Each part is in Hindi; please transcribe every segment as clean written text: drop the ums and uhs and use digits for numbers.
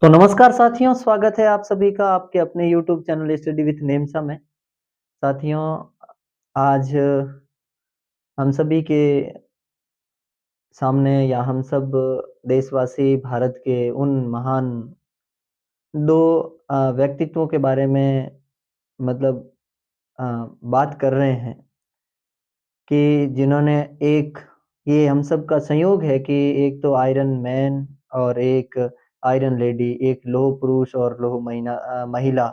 तो नमस्कार साथियों, स्वागत है आप सभी का आपके अपने यूट्यूब चैनल स्टडी विथ नेमसा में। साथियों, आज हम सभी के सामने या हम सब देशवासी भारत के उन महान 2 व्यक्तित्वों के बारे में मतलब अ, बात कर रहे हैं कि जिन्होंने एक ये हम सब का संयोग है कि एक तो आयरन मैन और एक आयरन लेडी, एक लौह पुरुष और लौह महिला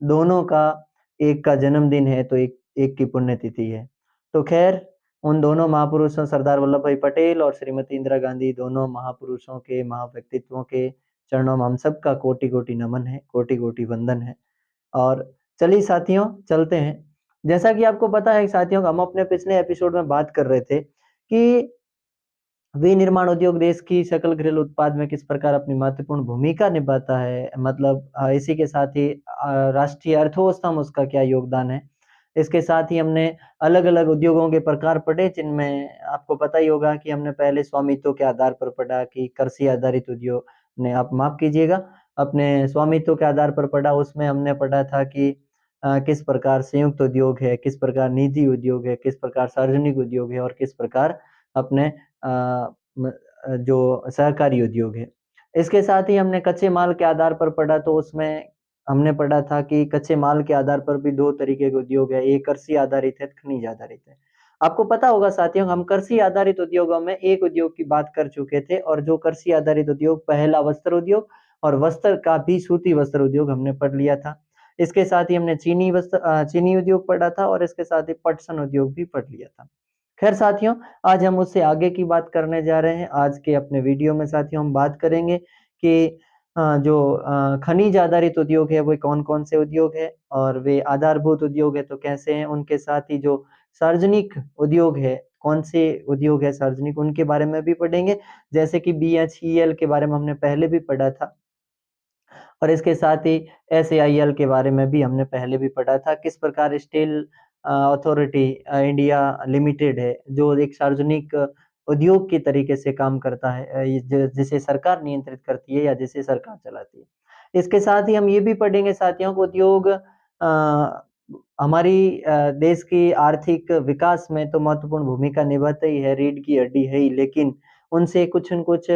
दोनों का एक का जन्मदिन है तो एक एक की पुण्यतिथि है। तो ख़ैर उन दोनों महापुरुषों सरदार वल्लभ भाई पटेल और श्रीमती इंदिरा गांधी दोनों महापुरुषों के महाव्यक्तित्वों के चरणों में हम सबका कोटि-कोटि नमन है, कोटि-कोटि वंदन है। और चलिए साथियों चलते हैं। जैसा कि आपको पता है साथियों हम अपने पिछले एपिसोड में बात कर रहे थे कि विनिर्माण उद्योग देश की सकल घरेलू उत्पाद में किस प्रकार अपनी महत्वपूर्ण भूमिका निभाता है। मतलब इसी के साथ ही राष्ट्रीय अर्थव्यवस्था में उसका क्या योगदान है। इसके साथ ही हमने अलग-अलग उद्योगों के प्रकार पढ़े जिनमें आपको पता ही होगा कि हमने पहले स्वामित्व के आधार पर पढ़ा कि कृषि आधारित उद्योग नहीं आप माफ़ कीजिएगा, अपने स्वामित्व के आधार पर पढ़ा उसमें हमने पढ़ा था कि किस प्रकार संयुक्त उद्योग है, किस प्रकार निजी उद्योग है, किस प्रकार सार्वजनिक उद्योग है और किस प्रकार अपने जो सहकारी उद्योग है। इसके साथ ही हमने कच्चे माल के आधार पर पढ़ा तो उसमें हमने पढ़ा था कि कच्चे माल के आधार पर भी 2 तरीके के उद्योग है, एक कृषि आधारित है, खनिज आधारित है। आपको पता होगा साथियों हम कृषि आधारित उद्योगों में एक उद्योग की बात कर चुके थे और जो कृषि आधारित उद्योग पहला वस्त्र उद्योग और वस्त्र का भी सूती वस्त्र उद्योग हमने पढ़ लिया था। इसके साथ ही हमने चीनी उद्योग पढ़ा था और इसके साथ ही पटसन उद्योग भी पढ़ लिया था। खैर साथियों, आज हम उससे आगे की बात करने जा रहे हैं। आज के अपने वीडियो में साथियों हम बात करेंगे कि जो खनिज आधारित उद्योग है वो कौन-कौन से उद्योग है और वे आधारभूत उद्योग है तो कैसे हैं? उनके साथ ही जो सार्वजनिक उद्योग है, कौन से उद्योग है सार्वजनिक उनके बारे में भी पढ़ेंगे। जैसे कि बीएचईएल के बारे में हमने पहले भी पढ़ा था। और इसके साथ ही एसएआईएल के बारे में भी हमने पहले भी पढ़ा था, किस प्रकार स्टील अथॉरिटी इंडिया लिमिटेड है, जो एक सार्वजनिक उद्योग के तरीके से काम करता है ये जिसे सरकार नियंत्रित करती है या जिसे सरकार चलाती है। इसके साथ ही हम ये भी पढ़ेंगे साथियों को उद्योग हमारी देश की आर्थिक विकास में तो महत्वपूर्ण भूमिका निभाते ही है, रीढ़ की हड्डी है ही, लेकिन उनसे कुछ न कुछ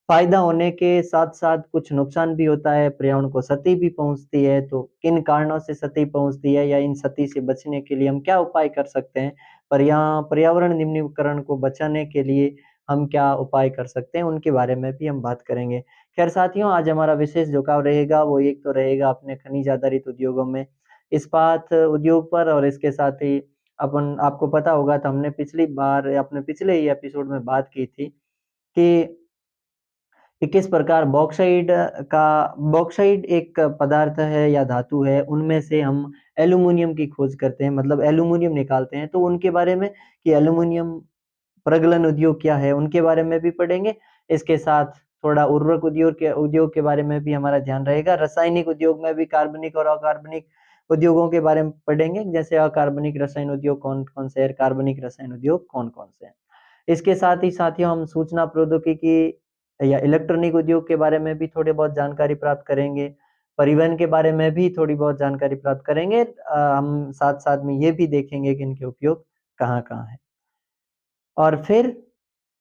फ़ायदा होने के साथ-साथ कुछ नुकसान भी होता है, पर्यावरण को क्षति भी पहुँचती है, तो किन कारणों से क्षति पहुँचती है या इन क्षति से बचने के लिए हम क्या उपाय कर सकते हैं? पर्यावरण निम्नीकरण को बचाने के लिए हम क्या उपाय कर सकते हैं? उनके बारे में भी हम बात करेंगे। ख़ैर साथियों, आज हमारा विशेष झुकाव रहेगा, वो एक तो रहेगा अपने खनिज आधारित उद्योगों में, इस्पात उद्योग पर और इसके साथ ही अपन आपको पता होगा तो हमने पिछली बार अपने पिछले ही एपिसोड में बात की थी कि किस प्रकार बॉक्साइट एक पदार्थ है या धातु है, उनमें से हम एल्यूमीनियम की खोज करते हैं, मतलब एल्यूमीनियम निकालते हैं, तो उनके बारे में कि एल्यूमीनियम प्रगलन उद्योग क्या है, उनके बारे में भी पढ़ेंगे। इसके साथ थोड़ा उर्वरक उद्योग के बारे में भी हमारा ध्यान रहेगा। रासायनिक उद्योग में भी कार्बनिक और अकार्बनिक उद्योगों के बारे में पढ़ेंगे, जैसे अकार्बनिक रसायन उद्योग कौन-कौन से हैं, कार्बनिक रसायन उद्योग कौन-कौन से हैं। इसके साथ ही साथियों हम सूचना प्रौद्योगिकी या इलेक्ट्रॉनिक उद्योग के बारे में भी थोड़ी बहुत जानकारी प्राप्त करेंगे। परिवहन के बारे में भी थोड़ी बहुत जानकारी प्राप्त करेंगे। हम साथ-साथ में ये भी देखेंगे कि इनके उपयोग कहाँ-कहाँ हैं। और फिर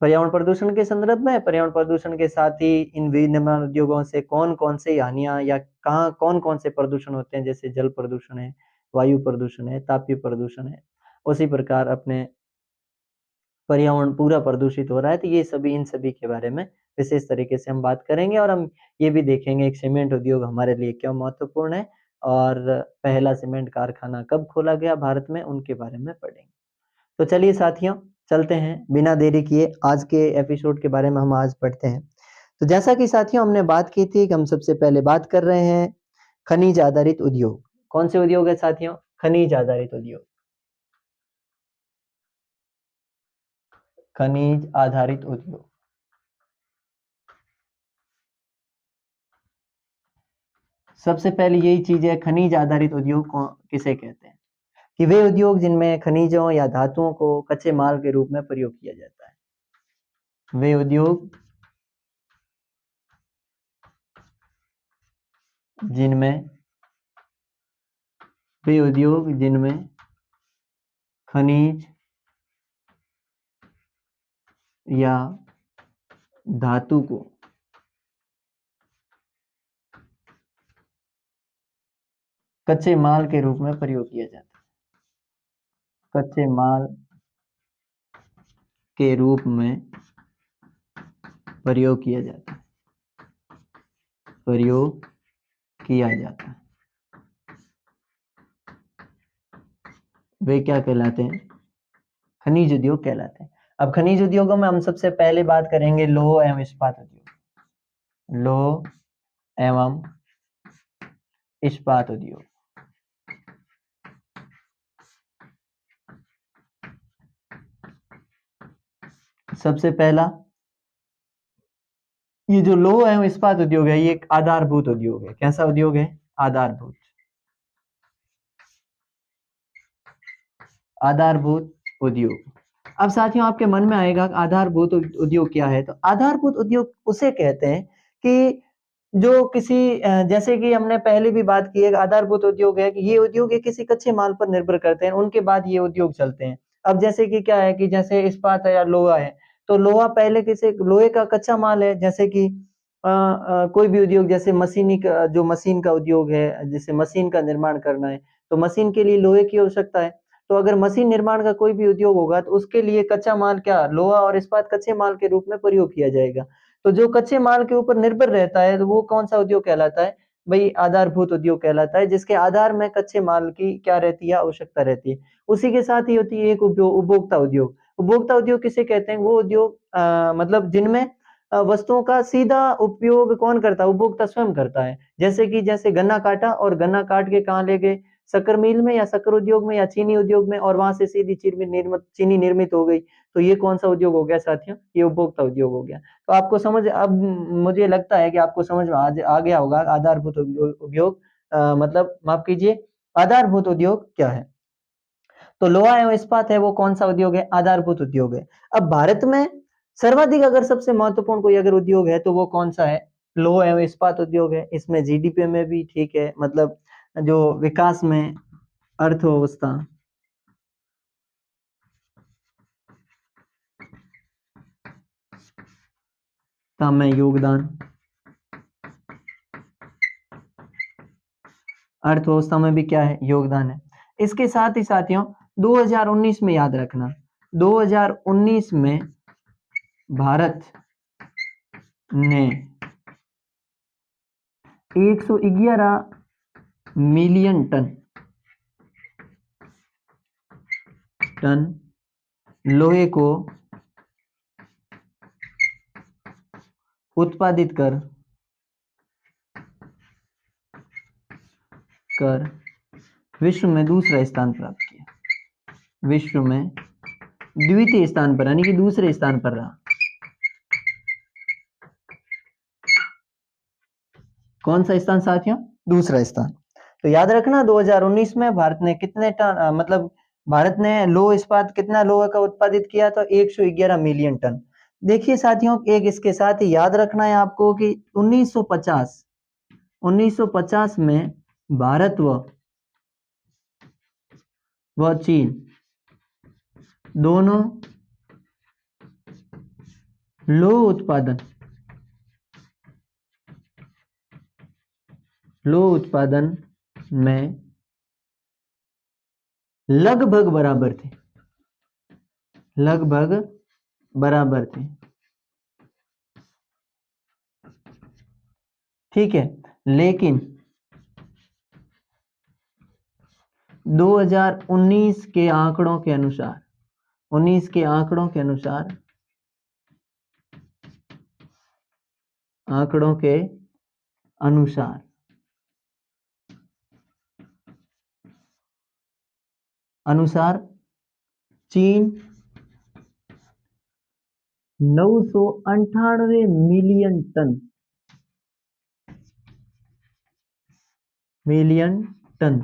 पर्यावरण प्रदूषण के संदर्भ में पर्यावरण प्रदूषण के साथ ही इन विनिर्माण उद्योगों से कौन-कौन से हानियाँ या कहाँ कौन-कौन से प्रदूषण होते हैं, जैसे जल प्रदूषण है, वायु प्रदूषण है, तापीय प्रदूषण है। उसी प्रकार अपने पर्यावरण पूरा प्रदूषित हो रहा है, तो ये सभी इन सभी के बारे में विशेष तरीके से हम बात करेंगे और हम ये भी देखेंगे एक सीमेंट उद्योग हमारे लिए क्यों महत्वपूर्ण है और पहला सीमेंट कारखाना कब खोला गया भारत में, उनके बारे में पढ़ेंगे। तो चलिए साथियों, चलते हैं बिना देरी किए आज के एपिसोड के बारे में हम आज पढ़ते हैं। तो जैसा कि साथियों हमने बात की थी कि हम सबसे पहले बात कर रहे हैं खनिज आधारित उद्योग। कौन से उद्योग है साथियों? खनिज आधारित उद्योग। खनिज आधारित उद्योग। सबसे पहली यही चीज़ है खनिज आधारित उद्योग किसे कहते हैं? कि वे उद्योग जिनमें खनिजों या धातुओं को कच्चे माल के रूप में प्रयोग किया जाता है। वे उद्योग जिनमें वे उद्योग जिनमें खनिज या धातु को कच्चे माल के रूप में प्रयोग किया जाता है। कच्चे माल के रूप में प्रयोग किया जाता है। प्रयोग किया जाता है। वे क्या कहलाते हैं? खनिज उद्योग कहलाते हैं। अब खनिज उद्योगों में हम सबसे पहले बात करेंगे लौह एवं इस्पात उद्योग। लौह एवं इस्पात उद्योग। सबसे पहला ये जो लौह एवं इस्पात उद्योग है, ये एक आधारभूत उद्योग है। कैसा उद्योग है? आधारभूत। आधारभूत उद्योग। अब साथियों आपके मन में आएगा आधारभूत उद्योग क्या है? तो आधारभूत उद्योग उसे कहते हैं कि जो किसी जैसे कि हमने पहले भी बात की है, आधारभूत उद्योग है कि ये उद्योग किसी कच्चे माल पर निर्भर करते हैं, उनके बाद ये उद्योग चलते हैं। अब जैसे कि क्या है कि जैसे इस्पात है या लोहा है, तो लोहा पहले किसी लोहे का कच्चा माल है। जैसे कि कोई भी उद्योग जैसे मशीनी का, जो मशीन का उद्योग है, जैसे मशीन का निर्माण करना है तो मशीन के लिए लोहे की आवश्यकता है। तो अगर मशीन निर्माण का कोई भी उद्योग होगा तो उसके लिए कच्चा माल क्या, लोहा और इस्पात कच्चे माल के रूप में प्रयोग किया जाएगा। तो जो कच्चे माल के ऊपर निर्भर रहता है तो वो कौन सा उद्योग कहलाता है? भाई आधारभूत उद्योग कहलाता है, जिसके आधार में कच्चे माल की क्या रहती है? आवश्यकता रहती है। उसी के साथ ही होती है एक उपभोक्ता उद्योग। उपभोक्ता उद्योग किसे कहते हैं? वो उद्योग मतलब जिनमें वस्तुओं का सीधा उपयोग कौन करता है? उपभोक्ता स्वयं करता है। जैसे कि जैसे गन्ना काटा और गन्ना काट के कहाँ ले गए? शक्कर मिल में या शक्कर उद्योग में या चीनी उद्योग में, और वहां से सीधी चीनी निर्मित हो गई। तो ये कौन सा उद्योग हो गया साथियों? ये उपभोक्ता उद्योग हो गया। तो आपको समझ, अब मुझे लगता है कि आपको समझ में आ गया होगा आधारभूत उद्योग मतलब माफ कीजिए, आधारभूत उद्योग क्या है। तो लोहा एवं इस्पात है वो कौन सा उद्योग है? आधारभूत उद्योग है। अब भारत में सर्वाधिक अगर सबसे महत्वपूर्ण कोई अगर उद्योग है तो वो कौन सा है? लोहा एवं इस्पात उद्योग है। इसमें जीडीपी में भी ठीक है, मतलब जो विकास में, अर्थव्यवस्था का में योगदान, अर्थव्यवस्था में भी क्या है? योगदान है। इसके साथ ही साथियों 2019 में याद रखना, 2019 में भारत ने 111 मिलियन टन लोहे को उत्पादित कर विश्व में दूसरा स्थान प्राप्त किया। विश्व में द्वितीय स्थान पर, यानी कि दूसरे स्थान पर रहा। कौन सा स्थान साथियों? दूसरा स्थान। तो याद रखना 2019 में भारत ने कितने टन मतलब भारत ने लोह इस्पात कितना लोहे का उत्पादित किया? तो 111 मिलियन टन। देखिए साथियों एक इसके साथ ही याद रखना है आपको कि 1950 में भारत व चीन दोनों लोह उत्पादन में लगभग बराबर थे। लगभग बराबर थे। ठीक है, लेकिन 2019 के आंकड़ों के अनुसार, 19 के आंकड़ों के अनुसार, आंकड़ों के अनुसार अनुसार चीन 998 मिलियन टन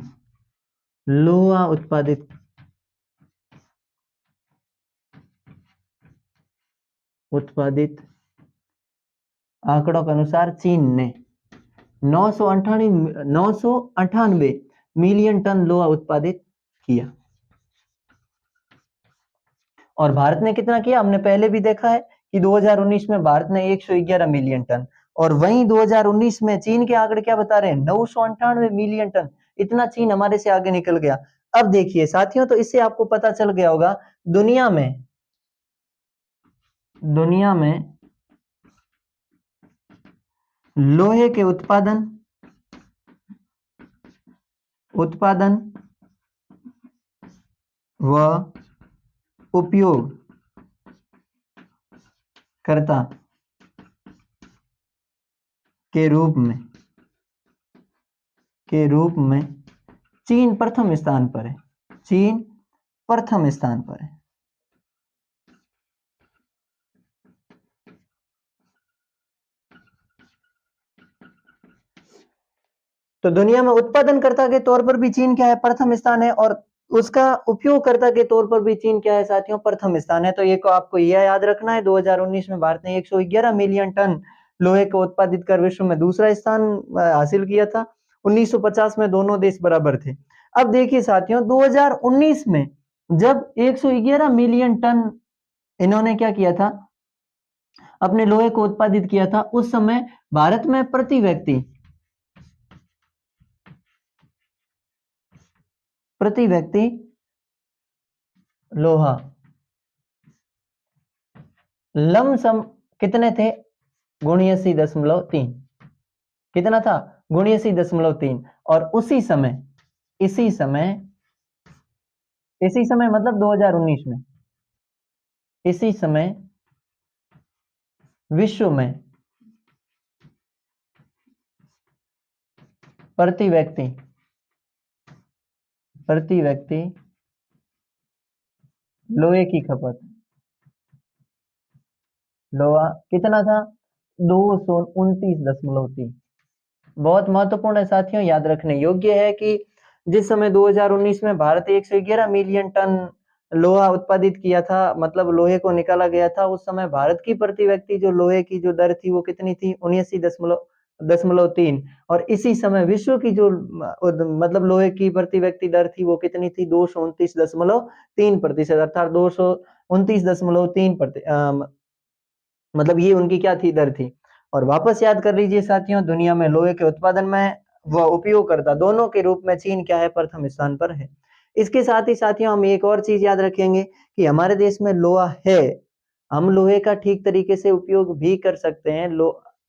लोहा उत्पादित आंकड़ों के अनुसार चीन ने 998 मिलियन टन लोहा उत्पादित किया। और भारत ने कितना किया? हमने पहले भी देखा है कि 2019 में भारत ने 111 मिलियन टन, और वहीं 2019 में चीन के आंकड़े क्या बता रहे हैं? 998 मिलियन टन। इतना चीन हमारे से आगे निकल गया। अब देखिए साथियों, तो इससे आपको पता चल गया होगा दुनिया में लोहे के उत्पादन व उपयोग कर्ता के रूप में चीन प्रथम स्थान पर है। चीन प्रथम स्थान पर है। तो दुनिया में उत्पादनकर्ता के तौर पर भी चीन क्या है? प्रथम स्थान है। और उसका उपयोगकर्ता के तौर पर भी चीन क्या है साथियों? प्रथम स्थान है। तो ये को आपको यह याद रखना है। 2019 में भारत ने 111 मिलियन टन लोहे को उत्पादित कर विश्व में दूसरा स्थान हासिल किया था। 1950 में दोनों देश बराबर थे। अब देखिए साथियों, 2019 में जब 111 मिलियन टन इन्होंने क्या किया था? अपने लोहे को उत्पादित किया था, उस समय भारत में प्रति व्यक्ति लोहा लमसम कितने थे? 79.3। कितना था? 79.3। और इसी समय मतलब 2019 में, इसी समय विश्व में प्रति व्यक्ति लोहे की खपत, लोहा कितना था? 229.3। बहुत महत्वपूर्ण है साथियों, याद रखने योग्य है कि जिस समय 2019 में भारत 111 मिलियन टन लोहा उत्पादित किया था, मतलब लोहे को निकाला गया था, उस समय भारत की प्रति व्यक्ति जो लोहे की जो दर थी वो कितनी थी? 79.3। और इसी समय विश्व की जो मतलब लोहे की प्रति व्यक्ति दर थी वो कितनी थी? 229.3%, अर्थात 229.3 मतलब ये उनकी क्या थी? दर थी। और वापस याद कर लीजिए साथियों, दुनिया में लोहे के उत्पादन में व उपयोगकर्ता दोनों के रूप में चीन क्या है? प्रथम स्थान पर है। इसके साथ ही साथियों हम एक और चीज याद रखेंगे कि हमारे देश में लोहा है, हम लोहे का ठीक तरीके से उपयोग भी कर सकते हैं।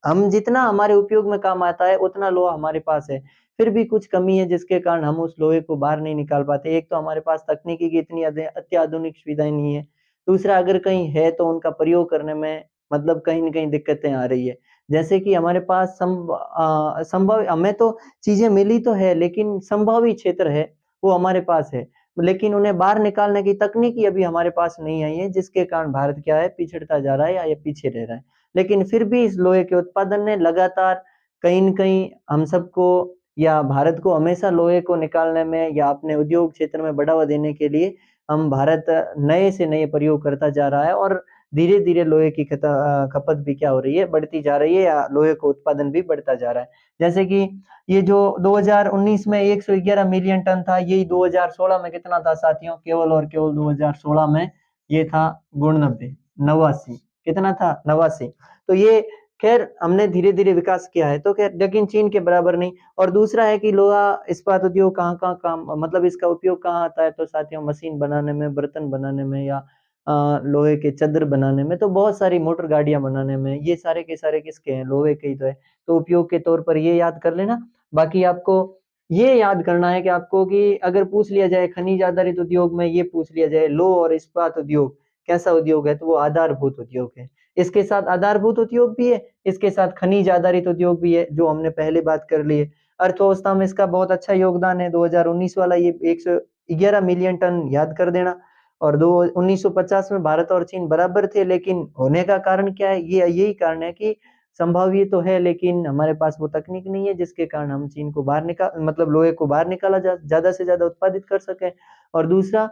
हम जितना हमारे उपयोग में काम आता है उतना लोहा हमारे पास है, फिर भी कुछ कमी है जिसके कारण हम उस लोहे को बाहर नहीं निकाल पाते। एक तो हमारे पास तकनीकी की इतनी अत्याधुनिक सुविधाएं नहीं है, दूसरा अगर कहीं है तो उनका प्रयोग करने में मतलब कहीं न कहीं दिक्कतें आ रही है। जैसे कि हमारे पास संभव हमें तो चीज़ें मिली तो है, लेकिन संभावी क्षेत्र है, वो हमारे पास है। लेकिन उन्हें बाहर निकालने की तकनीकी अभी हमारे पास नहीं आई है, जिसके कारण भारत क्या है? पिछड़ता जा रहा है या ये पीछे रह रहा है। लेकिन फिर भी इस लोहे के उत्पादन ने लगातार कहीं न कहीं हम सबको या भारत को हमेशा लोहे को निकालने में या अपने उद्योग क्षेत्र में बढ़ावा देने के लिए हम भारत नए से नए प्रयोग करता जा रहा है, और धीरे-धीरे लोहे की खपत भी क्या हो रही है? बढ़ती जा रही है, या लोहे का उत्पादन भी बढ़ता जा रहा है। जैसे कि ये जो 2019 में 111 मिलियन टन था, यही 2016 में कितना था साथियों? केवल और केवल 2016 में ये था 89, कितना था? 89। तो ये खैर हमने धीरे-धीरे विकास किया है, तो खैर लेकिन चीन के बराबर नहीं। और दूसरा है कि लोहा इस्पात उद्योग कहाँ-कहाँ काम मतलब इसका उपयोग कहाँ आता है? तो साथियों मशीन बनाने में, बर्तन बनाने में, या लोहे के चद्र बनाने में, तो बहुत सारी मोटर गाड़ियाँ बनाने में, ये सारे के सारे किसके हैं? लोहे के ही तो है। तो उपयोग के तौर पर ये याद कर लेना। बाकी आपको ये याद करना है कि आपको कि अगर पूछ लिया जाए खनिज आधारित उद्योग में, ये पूछ लिया जाए लौह और इस्पात उद्योग कैसा उद्योग है? तो वो आधारभूत उद्योग है। इसके साथ आधारभूत उद्योग भी है, इसके साथ खनिज आधारित उद्योग भी है, जो हमने पहले बात कर ली है। अर्थव्यवस्था में इसका बहुत अच्छा योगदान है। 2019 वाला ये 111 मिलियन टन याद कर देना। और 1950 में भारत और चीन बराबर थे, लेकिन होने का कारण क्या है? ये यही कारण है कि संभाव्य तो है, लेकिन हमारे पास वो तकनीक नहीं है जिसके कारण हम चीन को बाहर निकाल मतलब लोहे को बाहर निकाला ज़्यादा से ज़्यादा उत्पादित कर सकें। और दूसरा,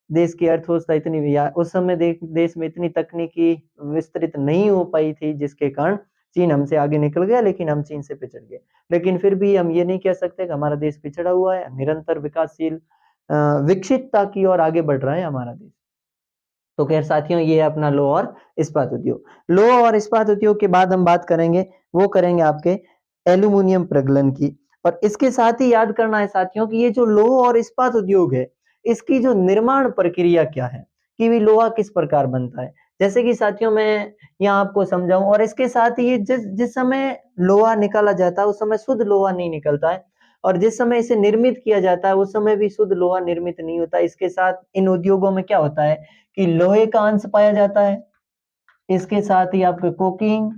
देश की अर्थव्यवस्था इतनी या उस समय देश में इतनी तकनीकी विस्तृत नहीं हो पाई थी, जिसके कारण चीन हमसे आगे निकल गया, लेकिन हम चीन से पिछड़ गए। लेकिन फिर भी हम ये नहीं कह सकते कि हमारा देश पिछड़ा हुआ है, निरंतर विकासशील विकसितता की ओर आगे बढ़ रहा है हमारा देश। तो खैर साथियों, ये है अपना लौह और इस्पात उद्योग। लौह और इस्पात उद्योग के बाद हम बात करेंगे, वो करेंगे आपके एल्यूमिनियम प्रगलन की। और इसके साथ ही याद करना है साथियों कि ये जो लौह और इस्पात उद्योग है, इसकी जो निर्माण प्रक्रिया क्या है, कि भी लोहा किस प्रकार बनता है। जैसे कि साथियों मैं यहाँ आपको समझाऊं, और इसके साथ ही जिस जिस समय लोहा निकाला जाता है उस समय शुद्ध लोहा नहीं निकलता है, और जिस समय इसे निर्मित किया जाता है उस समय भी शुद्ध लोहा निर्मित नहीं होता। इसके साथ इन उद्योगों में क्या होता है कि लोहे का अंश पाया जाता है, इसके साथ ही आपके कोकिंग,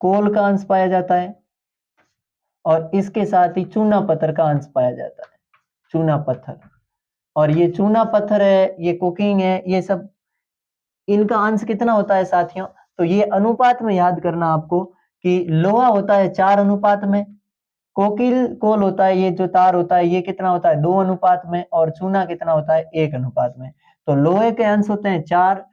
कोल का अंश पाया जाता है, और इसके साथ ही चूना पत्थर का अंश पाया जाता है, चूना पत्थर। और ये चूना पत्थर है, ये कोकिंग है, ये सब इनका अंश कितना होता है साथियों, तो ये अनुपात में याद करना आपको कि लोहा होता है 4 अनुपात में, कोल होता है, ये जो तार होता है ये कितना होता है 2 अनुपात में, और चूना कितना होता है 1 अनुपात में। तो लोहे के अंश होते हैं 4,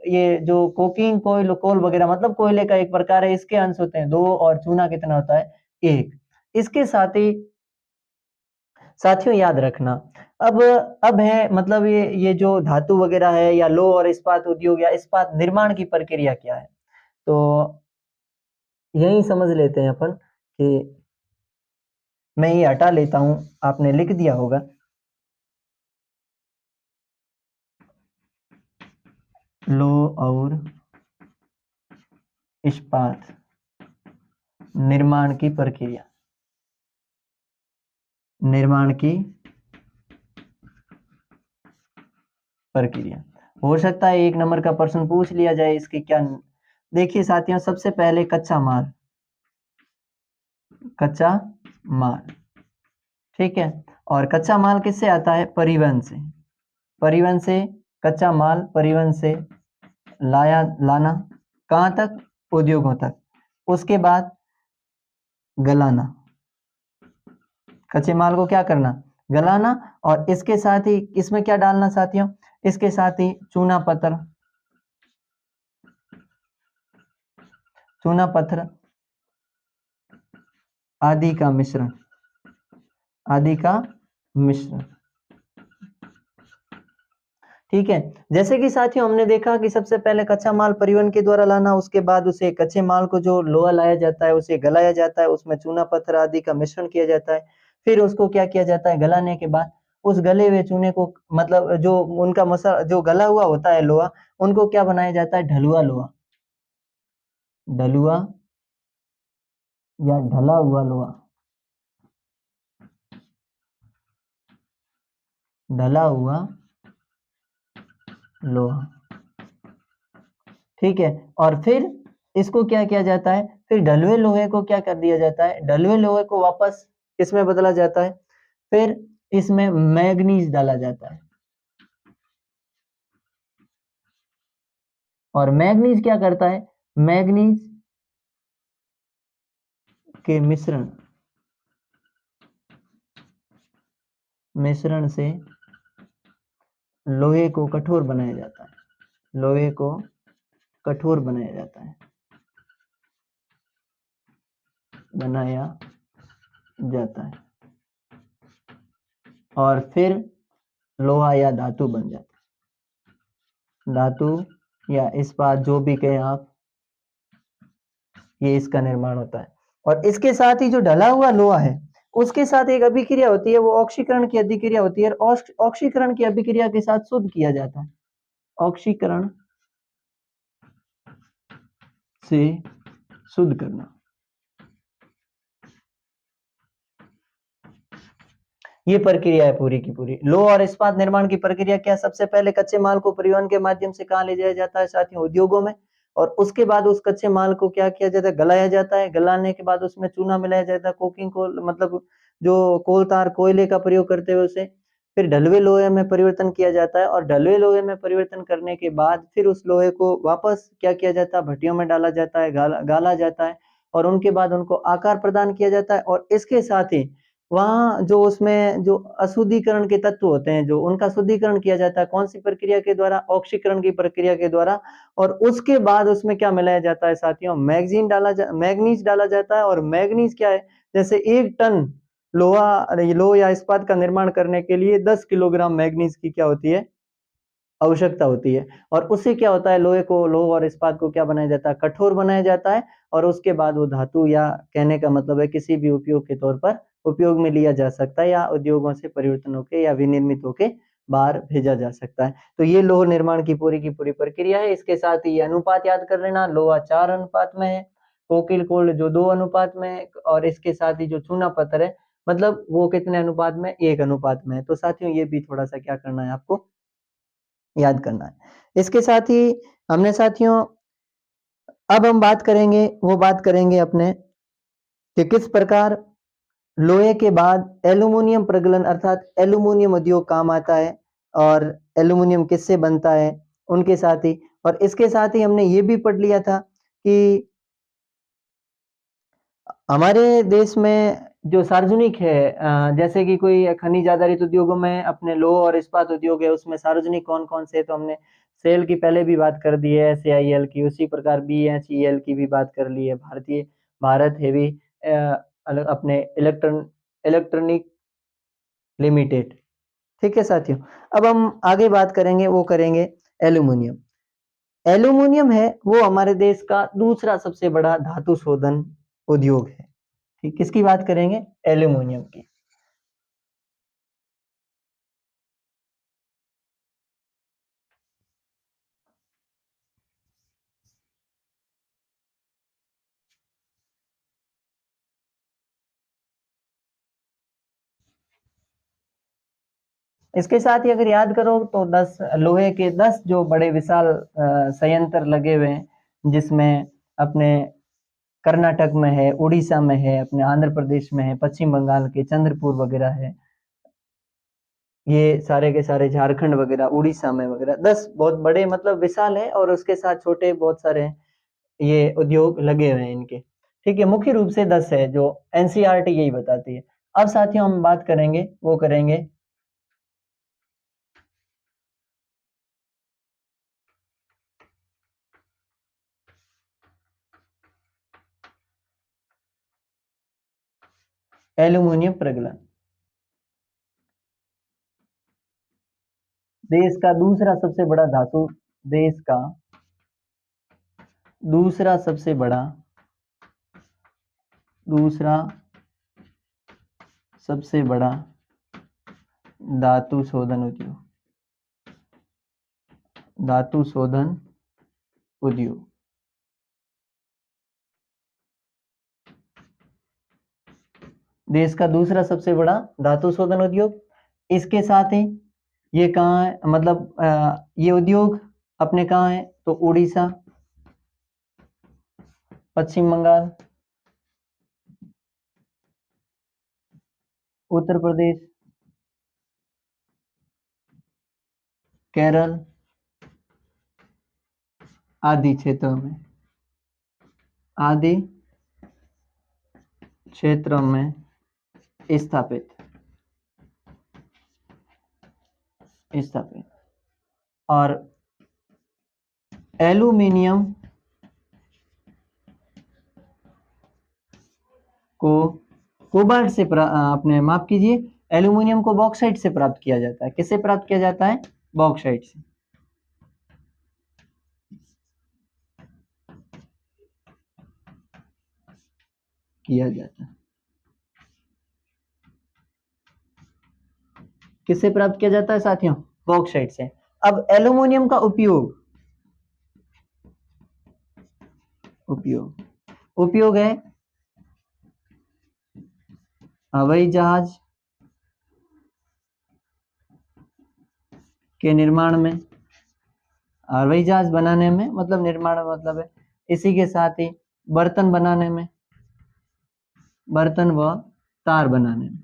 ये जो कोकिंग कोल वगैरह मतलब कोयले का एक प्रकार है, इसके अंश होते हैं 2, और चूना कितना होता है 1। इसके साथ ही साथियों याद रखना, अब है मतलब ये जो धातु वगैरह है, या लौह और इस्पात उद्योग या इस्पात निर्माण की प्रक्रिया क्या है, तो यही समझ लेते हैं अपन कि मैं ये हटा लेता हूं, आपने लिख दिया होगा। लौह और इस्पात निर्माण की प्रक्रिया, निर्माण की प्रक्रिया। हो सकता है 1 नंबर का प्रश्न पूछ लिया जाए इसके क्या। देखिए साथियों, सबसे पहले कच्चा माल, कच्चा माल, ठीक है। और कच्चा माल किससे आता है, परिवहन से, परिवहन से कच्चा माल परिवहन से लाना कहां तक, उद्योगों तक। उसके बाद गलाना, कच्चे माल को क्या करना, गलाना। और इसके साथ ही इसमें क्या डालना साथियों, इसके साथ ही चूना पत्थर, चूना पत्थर आदि का मिश्रण, आदि का मिश्रण, ठीक है। जैसे कि साथियों हमने देखा कि सबसे पहले कच्चा माल परिवहन के द्वारा लाना, उसके बाद उसे कच्चे माल को जो लोहा लाया जाता है उसे गलाया जाता है, उसमें चूना पत्थर आदि का मिश्रण किया जाता है। फिर उसको क्या किया जाता है, गलाने के बाद उस गले हुए चूने को मतलब जो उनका मसा जो गला हुआ होता है लोहा, उनको क्या बनाया जाता है, ढलुआ लोहा, ढलुआ या ढला हुआ लोहा, ढला हुआ लोहा, ठीक है। और फिर इसको क्या किया जाता है, फिर ढलुए लोहे को क्या कर दिया जाता है, ढलुए लोहे को वापस किसमें बदला जाता है, फिर इसमें मैग्नीज डाला जाता है। और मैग्नीज क्या करता है, मैग्नीज के मिश्रण, मिश्रण से लोहे को कठोर बनाया जाता है, लोहे को कठोर बनाया जाता है, बनाया जाता है। और फिर लोहा या धातु बन जाता है, धातु या इस्पात जो भी कहें आप, ये इसका निर्माण होता है। और इसके साथ ही जो ढला हुआ लोहा है उसके साथ एक अभिक्रिया होती है, वो ऑक्सीकरण की अभिक्रिया होती है, और ऑक्सीकरण की अभिक्रिया के साथ शुद्ध किया जाता है, ऑक्सीकरण से शुद्ध करना। ये प्रक्रिया है पूरी की पूरी। लोह और इस्पात निर्माण की प्रक्रिया क्या, सबसे पहले कच्चे माल को परिवहन के माध्यम से कहाँ ले जाया जाता है साथियों, उद्योगों में। और उसके बाद उस कच्चे माल को क्या किया जाता है, गलाया जाता है, गलाने के बाद उसमें चूना मिलाया जाता है, कोकिंग कोल मतलब जो कोल तार कोयले का प्रयोग करते हुए उसे फिर ढलवे लोहे में परिवर्तन किया जाता है। और ढलवे लोहे में परिवर्तन करने के बाद फिर उस लोहे को वापस क्या किया जाता है, भट्टियों में डाला जाता है, गाला जाता है, और उनके बाद उनको आकार प्रदान किया जाता है। और इसके साथ ही वहाँ जो उसमें जो अशुद्धिकरण के तत्व होते हैं, जो उनका शुद्धिकरण किया जाता है कौन सी प्रक्रिया के द्वारा? ऑक्सीकरण की प्रक्रिया के द्वारा। और उसके बाद उसमें क्या मिलाया जाता है साथियों? मैग्नीज डाला जाता है। और मैग्नीज क्या है? जैसे 1 टन लोहा या इस्पात का निर्माण करने के लिए 10 किलोग्राम मैग्नीज की क्या होती है? आवश्यकता होती है। और उससे क्या होता है? लोहा और इस्पात को क्या बनाया जाता है? कठोर बनाया जाता है। और उसके बाद वो धातु, या कहने का मतलब है किसी भी उपयोग के तौर पर उपयोग में लिया जा सकता है, या उद्योगों से परिवर्तन होके या विनिर्मित होके बाहर भेजा जा सकता है। तो ये लौह निर्माण की पूरी प्रक्रिया है। इसके साथ ही ये अनुपात याद कर लेना, लोहा 4 अनुपात में है, कोकिल कोल्ड जो 2 अनुपात में है, और इसके साथ ही जो चूना पत्थर है मतलब वो कितने अनुपात में? 1 अनुपात में है। तो साथियों ये भी थोड़ा सा क्या करना है आपको? याद करना है। इसके साथ ही हमने साथियों अब हम बात करेंगे अपने कि किस प्रकार लोहे के बाद एल्युमिनियम प्रगलन अर्थात एल्युमिनियम उद्योग काम आता है, और एल्युमिनियम किससे बनता है उनके साथ ही। और इसके साथ ही हमने ये भी पढ़ लिया था कि हमारे देश में जो सार्वजनिक है, जैसे कि कोई खनिज आधारित उद्योगों में अपने लौह और इस्पात उद्योग है, उसमें सार्वजनिक कौन कौन से? तो हमने सेल की पहले भी बात कर दी है, SAIL की, उसी प्रकार BHEL की भी बात कर ली है, भारत हेवी अपने इलेक्ट्रॉनिक लिमिटेड। ठीक है साथियों। अब हम आगे बात करेंगे, वो करेंगे एल्यूमिनियम। एल्यूमिनियम है वो हमारे देश का दूसरा सबसे बड़ा धातु शोधन उद्योग है। ठीक, किसकी बात करेंगे? एल्यूमिनियम की। इसके साथ ही अगर याद करो तो 10 लोहे के 10 जो बड़े विशाल संयंत्र लगे हुए हैं, जिसमें अपने कर्नाटक में है, उड़ीसा में है, अपने आंध्र प्रदेश में है, पश्चिम बंगाल के चंद्रपुर वगैरह है, ये सारे के सारे झारखंड वगैरह, उड़ीसा में वगैरह 10 बहुत बड़े मतलब विशाल है, और उसके साथ छोटे बहुत सारे ये उद्योग लगे हुए हैं इनके। ठीक है, मुख्य रूप से 10 है जो एनसीईआरटी यही बताती है। अब साथियों हम बात करेंगे, वो करेंगे एल्यूमिनियम प्रगलन। देश का दूसरा सबसे बड़ा धातु, देश का दूसरा सबसे बड़ा, दूसरा सबसे बड़ा धातु शोधन उद्योग, धातु शोधन उद्योग। देश का दूसरा सबसे बड़ा धातु शोधन उद्योग। इसके साथ ही ये कहाँ है, मतलब ये उद्योग अपने कहाँ है? तो उड़ीसा, पश्चिम बंगाल, उत्तर प्रदेश, केरल आदि क्षेत्रों में, आदि क्षेत्रों में स्थापित स्थापित और एल्यूमिनियम को कोबाल्ट से अपने माफ कीजिए, एल्यूमिनियम को बॉक्साइट से प्राप्त किया जाता है। किससे प्राप्त किया जाता है? बॉक्साइट से किया जाता है। किससे प्राप्त किया जाता है साथियों? बॉक्साइट से। अब एल्यूमिनियम का उपयोग है हवाई जहाज के निर्माण में, हवाई जहाज बनाने में, मतलब निर्माण मतलब है। इसी के साथ ही बर्तन बनाने में, बर्तन व तार बनाने में।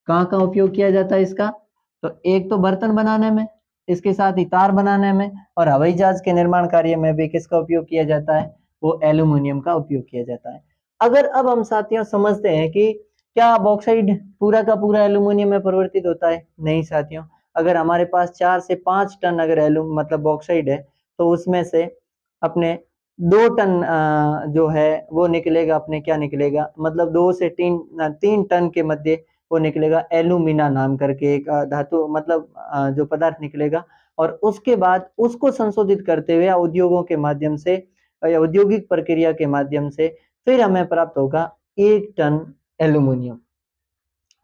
कहाँ कहाँ उपयोग किया जाता है इसका? तो एक तो बर्तन बनाने में, इसके साथ ही तार बनाने में, और हवाई जहाज के निर्माण कार्य में भी किसका उपयोग किया जाता है? वो एल्यूमिनियम का उपयोग किया जाता है। अगर अब हम साथियों समझते हैं कि क्या बॉक्साइट पूरा का पूरा एल्यूमिनियम में परिवर्तित होता है? नहीं साथियों। अगर हमारे पास 4 से 5 टन अगर मतलब बॉक्साइट है, तो उसमें से अपने 2 टन जो है वो निकलेगा, अपने क्या निकलेगा, मतलब 2 से 3 टन के मध्य वो निकलेगा एल्यूमिना नाम करके एक धातु, मतलब जो पदार्थ निकलेगा। और उसके बाद उसको संशोधित करते हुए उद्योगों के माध्यम से या औद्योगिक प्रक्रिया के माध्यम से फिर हमें प्राप्त होगा 1 टन एल्यूमिनियम।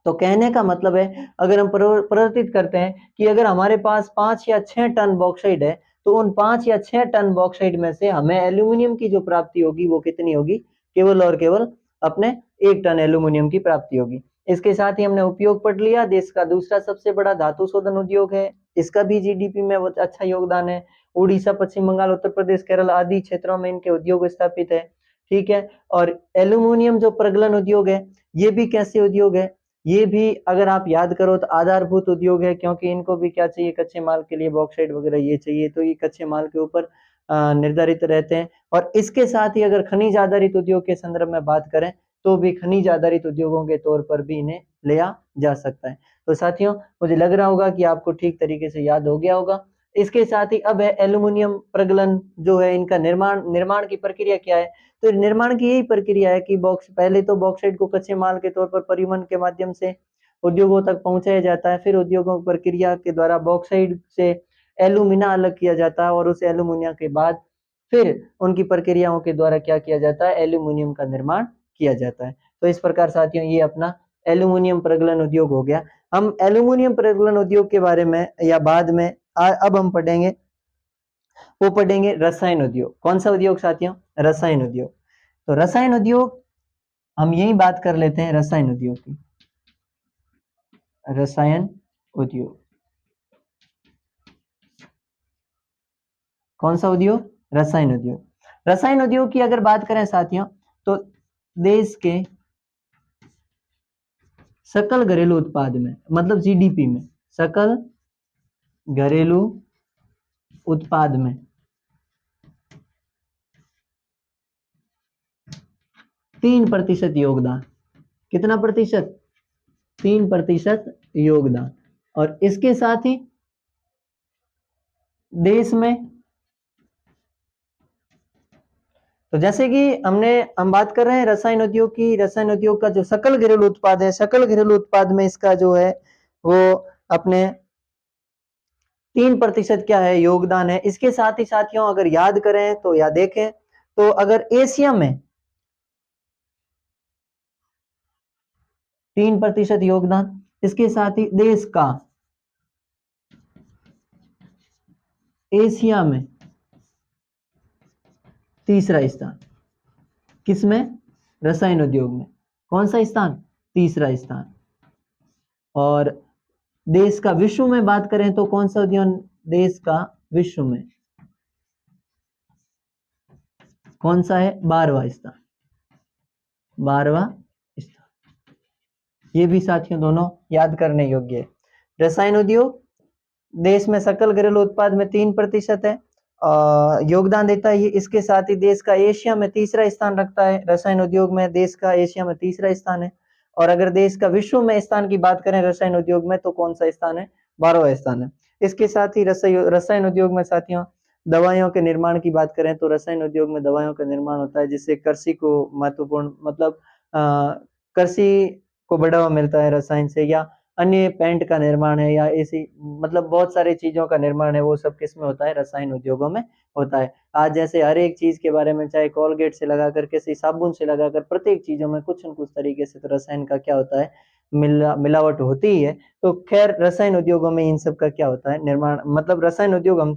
तो कहने का मतलब है, अगर हम परिवर्तित करते हैं कि अगर हमारे पास 5 या 6 टन बॉक्साइट है, तो उन 5 या 6 टन बॉक्साइट में से हमें एल्यूमिनियम की जो प्राप्ति होगी वो कितनी होगी? केवल और केवल अपने 1 टन एल्यूमिनियम की प्राप्ति होगी। इसके साथ ही हमने उपयोग पढ़ लिया। देश का दूसरा सबसे बड़ा धातु शोधन उद्योग है, इसका भी जीडीपी में अच्छा योगदान है। उड़ीसा, पश्चिम बंगाल, उत्तर प्रदेश, केरल आदि क्षेत्रों में इनके उद्योग स्थापित है। ठीक है। और एल्यूमिनियम जो प्रगलन उद्योग है, ये भी कैसे उद्योग है? ये भी अगर आप याद करो तो आधारभूत उद्योग है, क्योंकि इनको भी क्या चाहिए? कच्चे माल के लिए बॉक्साइट वगैरह ये चाहिए, तो ये कच्चे माल के ऊपर निर्धारित रहते हैं। और इसके साथ ही अगर खनिज आधारित उद्योग के संदर्भ में बात करें, तो भी खनिज आधारित उद्योगों के तौर पर भी इन्हें लिया जा सकता है। तो साथियों, मुझे लग रहा होगा कि आपको ठीक तरीके से याद हो गया होगा। इसके साथ ही अब है एल्यूमिनियम प्रगलन जो है, इनका निर्माण की प्रक्रिया क्या है? तो निर्माण की यही प्रक्रिया है कि पहले तो बॉक्साइट को कच्चे माल के तौर पर परिवहन के माध्यम से उद्योगों तक पहुंचाया जाता है। फिर उद्योगों की प्रक्रिया के द्वारा बॉक्साइट से एल्यूमिना अलग किया जाता है, और उस एल्यूमिनिया के बाद फिर उनकी प्रक्रियाओं के द्वारा क्या किया जाता है? एल्यूमिनियम का निर्माण किया जाता है। तो इस प्रकार साथियों, ये अपना एल्यूमिनियम प्रगलन उद्योग हो गया। हम एल्यूमिनियम प्रगलन उद्योग के बारे में या बाद में अब हम पढ़ेंगे, वो पढ़ेंगे रसायन उद्योग। कौन सा उद्योग साथियों? रसायन उद्योग। तो रसायन उद्योग हम यही बात कर लेते हैं, रसायन उद्योग की। रसायन उद्योग कौन सा उद्योग? रसायन उद्योग। रसायन उद्योग की अगर बात करें साथियों, तो देश के सकल घरेलू उत्पाद में, मतलब जीडीपी में, सकल घरेलू उत्पाद में 3% योगदान। कितना प्रतिशत? 3% योगदान। और इसके साथ ही देश में, तो जैसे कि हम बात कर रहे हैं रसायन उद्योग की। रसायन उद्योग का जो सकल घरेलू उत्पाद है, सकल घरेलू उत्पाद में इसका जो है वो अपने 3% क्या है? योगदान है। इसके साथ ही साथियों, अगर याद करें तो या देखें तो अगर एशिया में 3% योगदान, इसके साथ ही देश का एशिया में तीसरा स्थान। किसमें? रसायन उद्योग में। कौन सा स्थान? तीसरा स्थान। और देश का विश्व में बात करें तो कौन सा उद्योग देश का विश्व में कौन सा है? 12वां स्थान। 12वां स्थान। ये भी साथियों दोनों याद करने योग्य है। रसायन उद्योग देश में सकल घरेलू उत्पाद में 3% है, योगदान देता है। इसके साथ ही देश का एशिया में तीसरा स्थान रखता है। रसायन उद्योग में देश का एशिया में तीसरा स्थान है। और अगर देश का विश्व में स्थान की बात करें रसायन उद्योग में, तो कौन सा स्थान है? 12वां स्थान है। इसके साथ ही रसायन उद्योग में साथियों दवाइयों के निर्माण की बात करें तो रसायन उद्योग में दवाइयों का निर्माण होता है, जिससे कृषि को महत्वपूर्ण, मतलब कृषि को बढ़ावा मिलता है रसायन से। या अन्य पेंट का निर्माण है, या ऐसी मतलब बहुत सारी चीजों का निर्माण है, वो सब किस में होता है? रसायन उद्योगों में होता है। आज जैसे हर एक चीज के बारे में, चाहे कोलगेट से लगाकर किसी साबुन से लगाकर, प्रत्येक चीजों में कुछ न कुछ तरीके से तो रसायन का क्या होता है? मिलावट होती ही है। तो खैर रसायन उद्योगों में इन सब का क्या होता है? निर्माण, मतलब रसायन उद्योग हम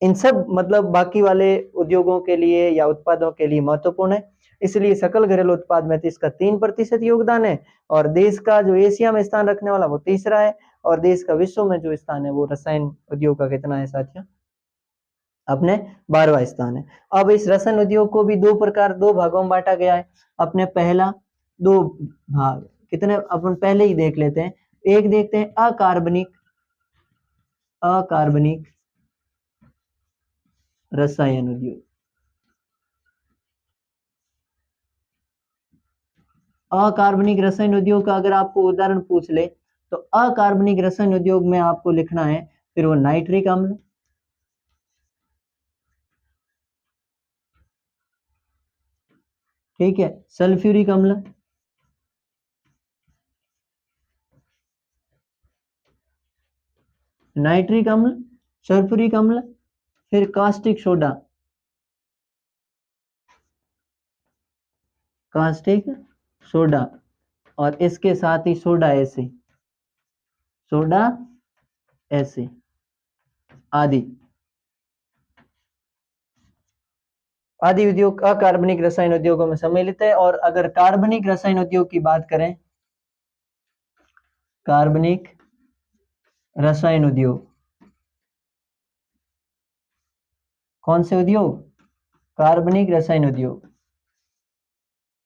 इन सब मतलब बाकी वाले उद्योगों के लिए या उत्पादों के लिए महत्वपूर्ण है। इसलिए सकल घरेलू उत्पाद में तो इसका 3% योगदान है। और देश का जो एशिया में स्थान रखने वाला वो तीसरा है। और देश का विश्व में जो स्थान है वो रसायन उद्योग का कितना है साथियों? अपने 12वां स्थान है। अब इस रसायन उद्योग को भी दो भागों में बांटा गया है। अपने पहला दो भाग कितने अपन पहले ही देख लेते हैं। एक देखते हैं अकार्बनिक अकार्बनिक रसायन उद्योग। अकार्बनिक रसायन उद्योग का अगर आपको उदाहरण पूछ ले तो अकार्बनिक रसायन उद्योग में आपको लिखना है फिर वो नाइट्रिक अम्ल, ठीक है, सल्फ्यूरिक अम्ल, नाइट्रिक अम्ल, सल्फ्यूरिक अम्ल, फिर कास्टिक सोडा, कास्टिक सोडा, और इसके साथ ही सोडा एसिड, सोडा एसिड आदि आदि उद्योग अकार्बनिक रसायन उद्योगों में सम्मिलित है। और अगर कार्बनिक रसायन उद्योग की बात करें, कार्बनिक रसायन उद्योग, कौन से उद्योग? कार्बनिक रसायन उद्योग,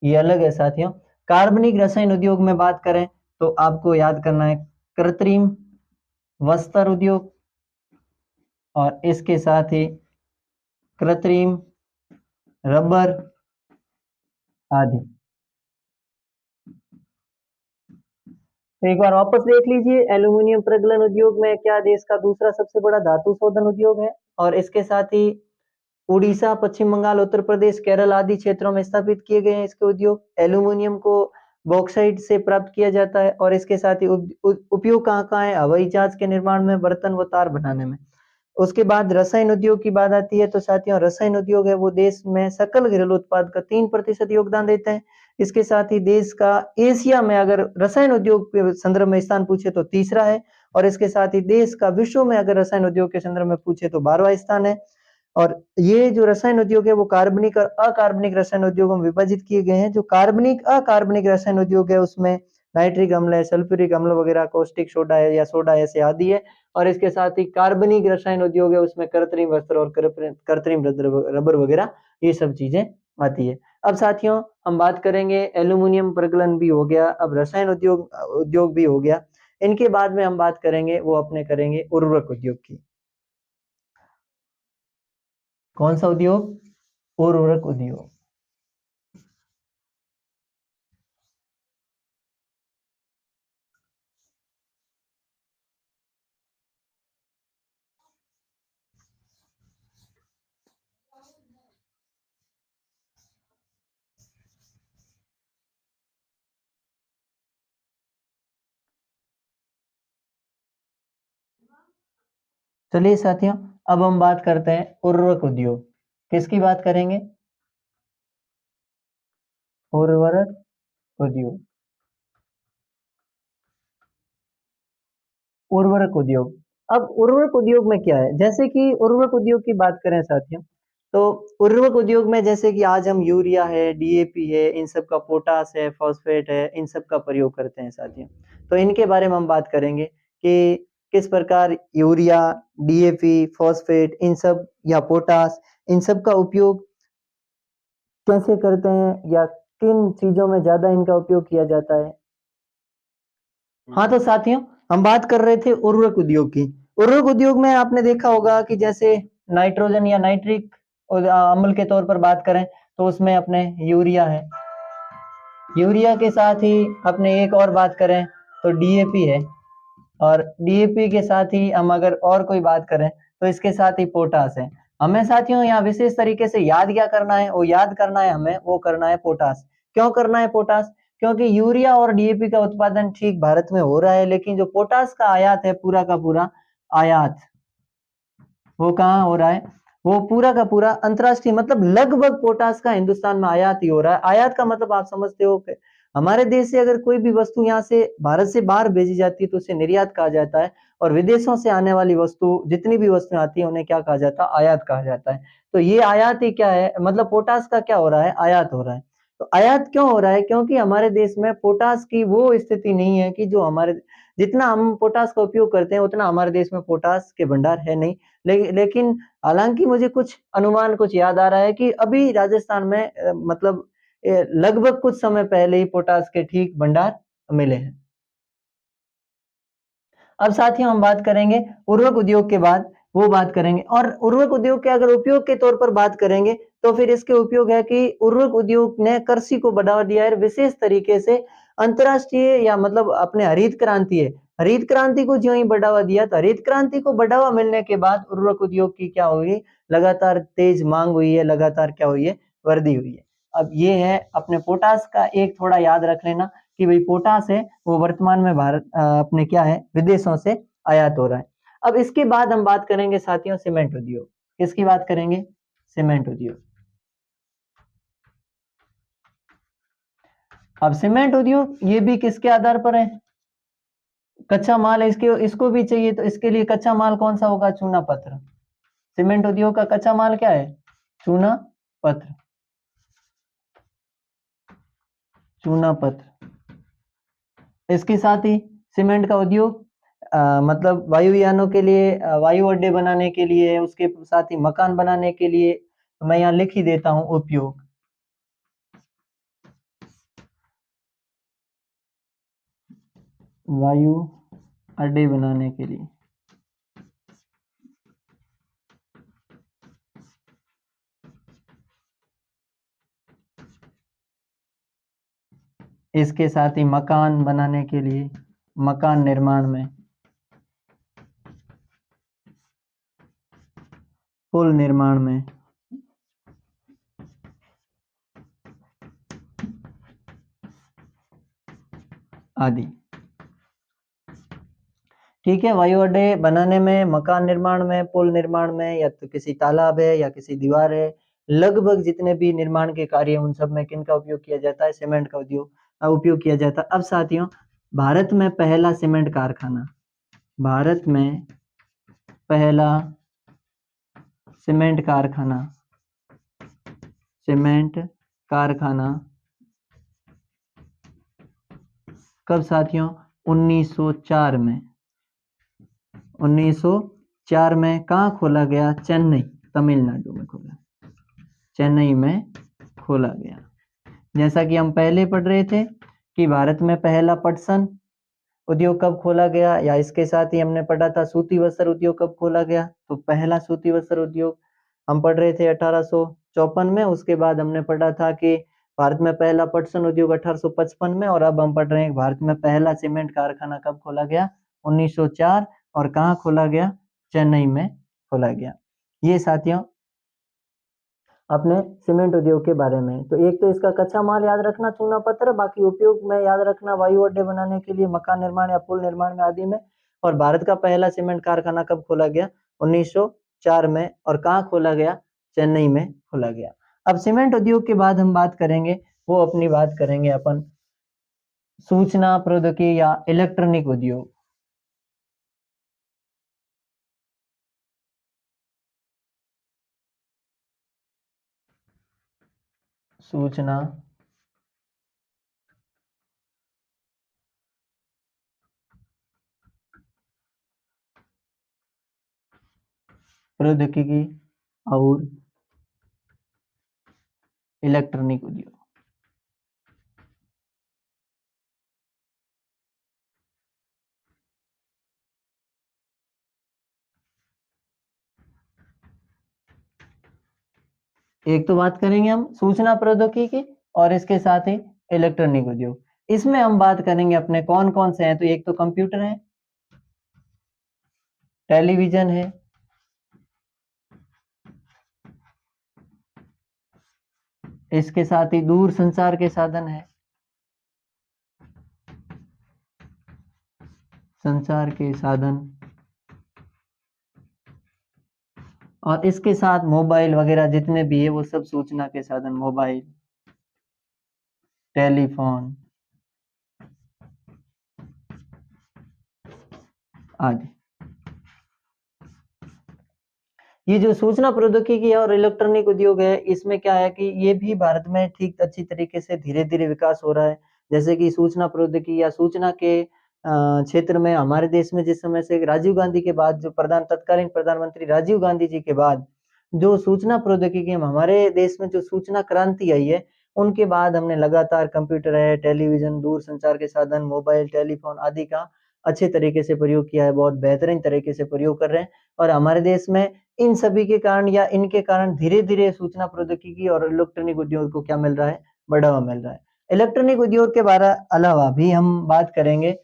ये अलग है साथियों। कार्बनिक रसायन उद्योग में बात करें तो आपको याद करना है कृत्रिम वस्त्र उद्योग और इसके साथ ही कृत्रिम रबर आदि। तो एक बार वापस देख लीजिए, एल्यूमिनियम प्रगलन उद्योग में क्या देश का दूसरा सबसे बड़ा धातु शोधन उद्योग है, और इसके साथ ही उड़ीसा, पश्चिम बंगाल, उत्तर प्रदेश, केरल आदि क्षेत्रों में स्थापित किए गए हैं इसके उद्योग। एल्यूमिनियम को बॉक्साइट से प्राप्त किया जाता है और इसके साथ ही उपयोग कहाँ है? हवाई जहाज के निर्माण में, बर्तन व तार बनाने में। उसके बाद रसायन उद्योग की बात आती है तो साथियों रसायन उद्योग है वो देश में सकल घरेलू उत्पाद का 3% योगदान देते हैं। इसके साथ ही देश का एशिया में अगर रसायन उद्योग के संदर्भ में स्थान पूछे तो तीसरा है, और इसके साथ ही देश का विश्व में अगर रसायन उद्योग के संदर्भ में पूछे तो 12वां स्थान है। और ये जो रसायन उद्योग है वो कार्बनिक और अकार्बनिक रसायन उद्योगों में विभाजित किए गए हैं। जो कार्बनिक अकार्बनिक रसायन उद्योग है उसमें नाइट्रिक अम्ल है, सल्फ्यूरिक अम्ल वगैरह, कॉस्टिक सोडा है या सोडा ऐसे आदि है। और इसके साथ ही कार्बनिक रसायन उद्योग है उसमें कृत्रिम वस्त्र और कृत्रिम रबर वगैरह ये सब चीजें आती है। अब साथियों हम बात करेंगे एल्यूमिनियम प्रगलन भी हो गया, अब रसायन उद्योग भी हो गया। इनके बाद में हम बात करेंगे वो अपने करेंगे उर्वरक उद्योग की। कौन सा उद्योग? उर्वरक उद्योग। चलिए साथियों अब हम बात करते हैं उर्वरक उद्योग। किसकी बात करेंगे? उर्वरक उद्योग। उर्वरक उद्योग। अब उर्वरक उद्योग में क्या है, जैसे कि उर्वरक उद्योग की बात करें साथियों तो उर्वरक उद्योग में जैसे कि आज हम यूरिया है, डीएपी है, इन सब का पोटास है, फॉस्फेट है, इन सब का प्रयोग करते हैं साथियों। तो इनके बारे में हम बात करेंगे कि किस प्रकार यूरिया, डीएपी, फॉस्फेट इन सब या पोटास इन सब का उपयोग कैसे करते हैं या किन चीजों में ज्यादा इनका उपयोग किया जाता है। हाँ तो साथियों हम बात कर रहे थे उर्वरक उद्योग की। उर्वरक उद्योग में आपने देखा होगा कि जैसे नाइट्रोजन या नाइट्रिक अम्ल के तौर पर बात करें तो उसमें अपने यूरिया है, यूरिया के साथ ही अपने एक और बात करें तो डीएपी है, और डीएपी के साथ ही हम अगर और कोई बात करें तो इसके साथ ही पोटास है। हमें साथियों यहाँ विशेष तरीके से याद क्या करना है, वो याद करना है हमें, वो करना है पोटास। क्यों करना है पोटास? क्योंकि यूरिया और डीएपी का उत्पादन ठीक भारत में हो रहा है, लेकिन जो पोटास का आयात है पूरा का पूरा आयात वो कहाँ हो रहा है? वो पूरा का पूरा अंतरराष्ट्रीय, मतलब लगभग पोटास का हिंदुस्तान में आयात ही हो रहा है। आयात का मतलब आप समझते हो कि हमारे देश से अगर कोई भी वस्तु यहाँ से भारत से बाहर भेजी जाती है तो उसे निर्यात कहा जाता है, और विदेशों से आने वाली वस्तु जितनी भी वस्तुएं आती है उन्हें क्या कहा जाता है? आयात कहा जाता है। तो ये आयात ही क्या है, मतलब पोटास का क्या हो रहा है? आयात हो रहा है। तो आयात क्यों हो रहा है? क्योंकि हमारे देश में पोटास की वो स्थिति नहीं है कि जो हमारे, जितना हम पोटास का उपयोग करते हैं उतना हमारे देश में पोटास के भंडार है नहीं। लेकिन हालांकि मुझे कुछ अनुमान कुछ याद आ रहा है कि अभी राजस्थान में मतलब लगभग कुछ समय पहले ही पोटास के ठीक भंडार मिले हैं। अब साथियों हम बात करेंगे उर्वरक उद्योग के बाद, वो बात करेंगे, और उर्वरक उद्योग के अगर उपयोग के तौर पर बात करेंगे तो फिर इसके उपयोग है कि उर्वरक उद्योग ने कृषि को बढ़ावा दिया है, विशेष तरीके से अंतर्राष्ट्रीय या मतलब अपने हरित क्रांति है, हरित क्रांति को ज्यों ही बढ़ावा दिया, तो हरित क्रांति को बढ़ावा मिलने के बाद उर्वरक उद्योग की क्या हुई, लगातार तेज मांग हुई है, लगातार क्या हुई है, वृद्धि हुई है। अब ये है अपने पोटास का एक थोड़ा याद रख लेना कि भाई पोटास है वो वर्तमान में भारत अपने क्या है, विदेशों से आयात हो रहा है। अब इसके बाद हम बात करेंगे साथियों सीमेंट उद्योग। किसकी बात करेंगे? सीमेंट उद्योग। अब सीमेंट उद्योग ये भी किसके आधार पर है? कच्चा माल है, इसको भी चाहिए, तो इसके लिए कच्चा माल कौन सा होगा? चूना पत्थर। सीमेंट उद्योग का कच्चा माल क्या है? चूना पत्थर। चूना पत्थर। इसके साथ ही सीमेंट का उद्योग मतलब वायुयानों के लिए, वायु अड्डे बनाने के लिए, उसके साथ ही मकान बनाने के लिए, मैं यहाँ लिख ही देता हूँ उपयोग। वायु अड्डे बनाने के लिए। इसके साथ ही मकान बनाने के लिए, मकान निर्माण में, पुल निर्माण में आदि। ठीक है, वायु अड्डे बनाने में, मकान निर्माण में, पुल निर्माण में, या तो किसी तालाब है या किसी दीवार है, लगभग जितने भी निर्माण के कार्य उन सब में किन का उपयोग किया जाता है? सीमेंट का उपयोग किया जाता है। अब साथियों, भारत में पहला सीमेंट कारखाना, भारत में पहला सीमेंट कारखाना, सीमेंट कारखाना कब साथियों? 1904 में। 1904 में कहाँ खोला गया? चेन्नई, तमिलनाडु में खोला, चेन्नई में खोला गया। जैसा कि हम पहले पढ़ रहे थे कि भारत में पहला पटसन उद्योग कब खोला गया, या इसके साथ ही हमने पढ़ा था सूती वस्त्र उद्योग कब खोला गया। तो पहला सूती वस्त्र उद्योग हम पढ़ रहे थे 1854 में। उसके बाद हमने पढ़ा था कि भारत में पहला पटसन उद्योग 1855 में। और अब हम पढ़ रहे हैं भारत में पहला सीमेंट कारखाना कब खोला गया? 1904। और कहाँ खोला गया? चेन्नई में खोला गया। ये साथियों अपने सीमेंट उद्योग के बारे में। तो एक तो इसका कच्चा माल याद रखना चूना पत्थर, बाकी उपयोग में याद रखना वायु अड्डे बनाने के लिए, मकान निर्माण या पुल निर्माण में आदि में। और भारत का पहला सीमेंट कारखाना कब खोला गया? 1904 में। और कहाँ खोला गया? चेन्नई में खोला गया। अब सीमेंट उद्योग के बाद हम बात करेंगे, वो अपनी बात करेंगे अपन सूचना प्रौद्योगिकी या इलेक्ट्रॉनिक उद्योग। सूचना प्रौद्योगिकी और इलेक्ट्रॉनिक उद्योग। एक तो बात करेंगे हम सूचना प्रौद्योगिकी की, और इसके साथ ही इलेक्ट्रॉनिक उद्योग। इसमें हम बात करेंगे अपने कौन कौन से हैं। तो एक तो कंप्यूटर है, टेलीविजन है, इसके साथ ही दूर संचार के साधन है, संचार के साधन, और इसके साथ मोबाइल वगैरह जितने भी है वो सब सूचना के साधन, मोबाइल, टेलीफोन आदि। ये जो सूचना प्रौद्योगिकी और इलेक्ट्रॉनिक उद्योग है, इसमें क्या है कि ये भी भारत में ठीक अच्छी तरीके से धीरे धीरे विकास हो रहा है। जैसे कि सूचना प्रौद्योगिकी या सूचना के क्षेत्र में हमारे देश में जिस समय से राजीव गांधी के बाद, जो तत्कालीन प्रधानमंत्री राजीव गांधी जी के बाद जो सूचना प्रौद्योगिकी में हमारे देश में जो सूचना क्रांति आई है, उनके बाद हमने लगातार कंप्यूटर है, टेलीविजन, दूर संचार के साधन, मोबाइल, टेलीफोन आदि का अच्छे तरीके से प्रयोग किया है, बहुत बेहतरीन तरीके से प्रयोग कर रहे हैं। और हमारे देश में इन सभी के कारण या इनके कारण धीरे-धीरे सूचना प्रौद्योगिकी और इलेक्ट्रॉनिक उद्योग को क्या मिल रहा है? बढ़ावा मिल रहा है। इलेक्ट्रॉनिक उद्योग के बारे अलावा भी हम बात करेंगे।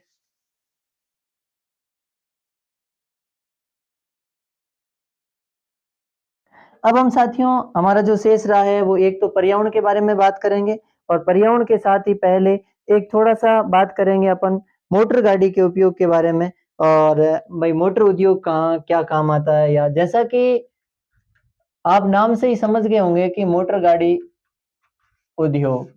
अब हम साथियों हमारा जो शेष रहा है वो एक तो पर्यावरण के बारे में बात करेंगे और पर्यावरण के साथ ही पहले एक थोड़ा-सा बात करेंगे अपन मोटर गाड़ी के उपयोग के बारे में और भाई मोटर उद्योग कहाँ क्या काम आता है या जैसा कि आप नाम से ही समझ गए होंगे कि मोटर गाड़ी उद्योग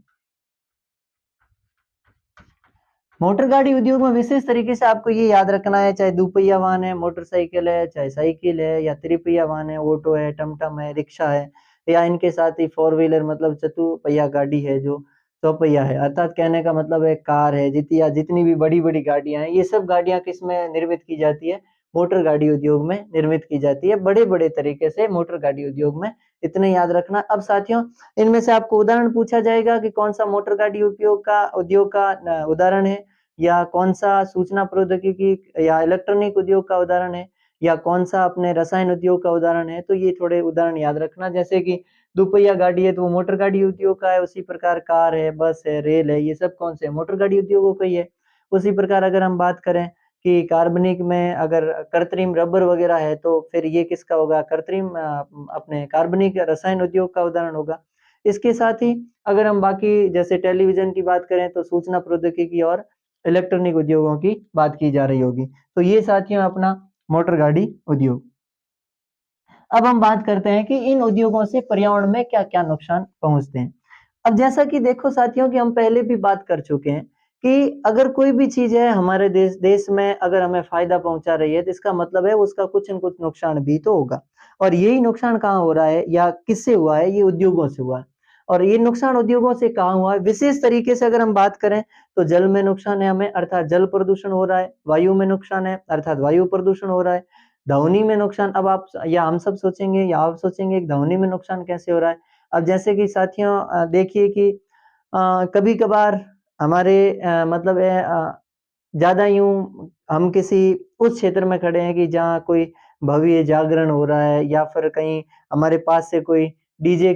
मोटर गाड़ी उद्योग में विशेष तरीके से आपको ये याद रखना है, चाहे दुपहिया वाहन है, मोटरसाइकिल है, चाहे साइकिल है या त्रिपहिया वाहन है, ऑटो है, टमटम है, रिक्शा है या इनके साथ ही फोर व्हीलर मतलब चतुपहिया गाड़ी है जो चौपहिया है। अर्थात कहने का मतलब है कार है, जितनी भी बड़ी-बड़ी गाड़ियाँ हैं, ये सब गाड़ियाँ किसमें निर्मित की जाती है? मोटर गाड़ी उद्योग में निर्मित की जाती है। बड़े-बड़े तरीके से मोटर गाड़ी उद्योग में, इतने याद रखना। अब साथियों इनमें से आपको उदाहरण पूछा जाएगा कि कौन-सा मोटर गाड़ी उद्योग का उदाहरण है या कौन-सा सूचना प्रौद्योगिकी या इलेक्ट्रॉनिक उद्योग का उदाहरण है या कौन-सा अपने रसायन उद्योग का उदाहरण है, तो ये थोड़े उदाहरण याद रखना। जैसे कि दुपहिया गाड़ी है, तो वो मोटर गाड़ी उद्योग का है, उसी प्रकार कार है, बस है, रेल है, ये सब कौन से हैं? मोटर गाड़ी उद्योगों का ही है। उसी प्रकार अगर हम बात करें कि कार्बनिक में अगर कृत्रिम रबर वगैरह है, तो फिर ये किसका होगा? अपने कार्बनिक रसायन उद्योग का उदाहरण होगा। इसके साथ ही अगर हम बाकी जैसे टेलीविज़न की बात करें, तो सूचना प्रौद्योगिकी और इलेक्ट्रॉनिक उद्योगों की बात की जा रही होगी। तो ये साथियों अपना मोटर गाड़ी उद्योग। अब हम बात करते हैं कि इन उद्योगों से पर्यावरण में क्या-क्या नुकसान पहुँचते हैं। अब जैसा कि देखो साथियों कि हम पहले भी बात कर चुके हैं कि अगर कोई भी चीज़ है हमारे देश में अगर हमें फ़ायदा पहुँचा रही है, तो इसका मतलब है उसका कुछ न कुछ नुकसान भी तो होगा। और यही नुकसान कहाँ हो रहा है या किससे हुआ है? ये उद्योगों से हुआ है। और ये नुकसान उद्योगों से कहाँ हुआ है? विशेष तरीके से अगर हम बात करें तो जल में नुकसान है हमें अर्थात जल प्रदूषण हो रहा है, वायु में नुकसान है अर्थात वायु प्रदूषण हो रहा है, ध्वनि में नुकसान अब आप या हम सब सोचेंगे या आप सोचेंगे कि ध्वनि में नुकसान कैसे हो रहा है? अब जैसे कि साथियों देखिए कि कभी-कभार हमारे मतलब ज़्यादा यूँ हम किसी उस क्षेत्र में खड़े हैं कि जहाँ कोई भव्य जागरण हो रहा है या फिर कहीं हमारे पास से कोई डीजे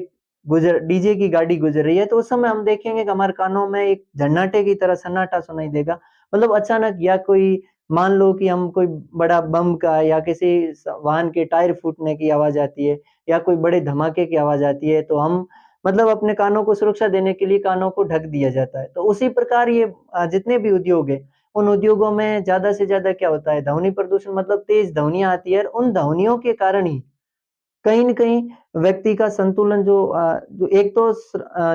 डीजे की गाड़ी गुज़र रही है, तो उस समय हम देखेंगे कि हमारे कानों में एक झन्नाटे की तरह सन्नाटा सुनाई देगा। मतलब अचानक या कोई मान लो कि हम कोई बड़ा बम का या किसी वाहन के टायर फूटने की आवाज़ आती है या कोई बड़े धमाके की आवाज़ आती है, तो हम मतलब अपने कानों को सुरक्षा देने के लिए कानों को ढक दिया जाता है। तो उसी प्रकार ये जितने भी उद्योग हैं, उन उद्योगों में ज़्यादा से ज़्यादा क्या होता है, ध्वनि प्रदूषण मतलब तेज़ ध्वनियाँ आती है और उन ध्वनियों के कारण ही कहीं न कहीं व्यक्ति का संतुलन जो एक तो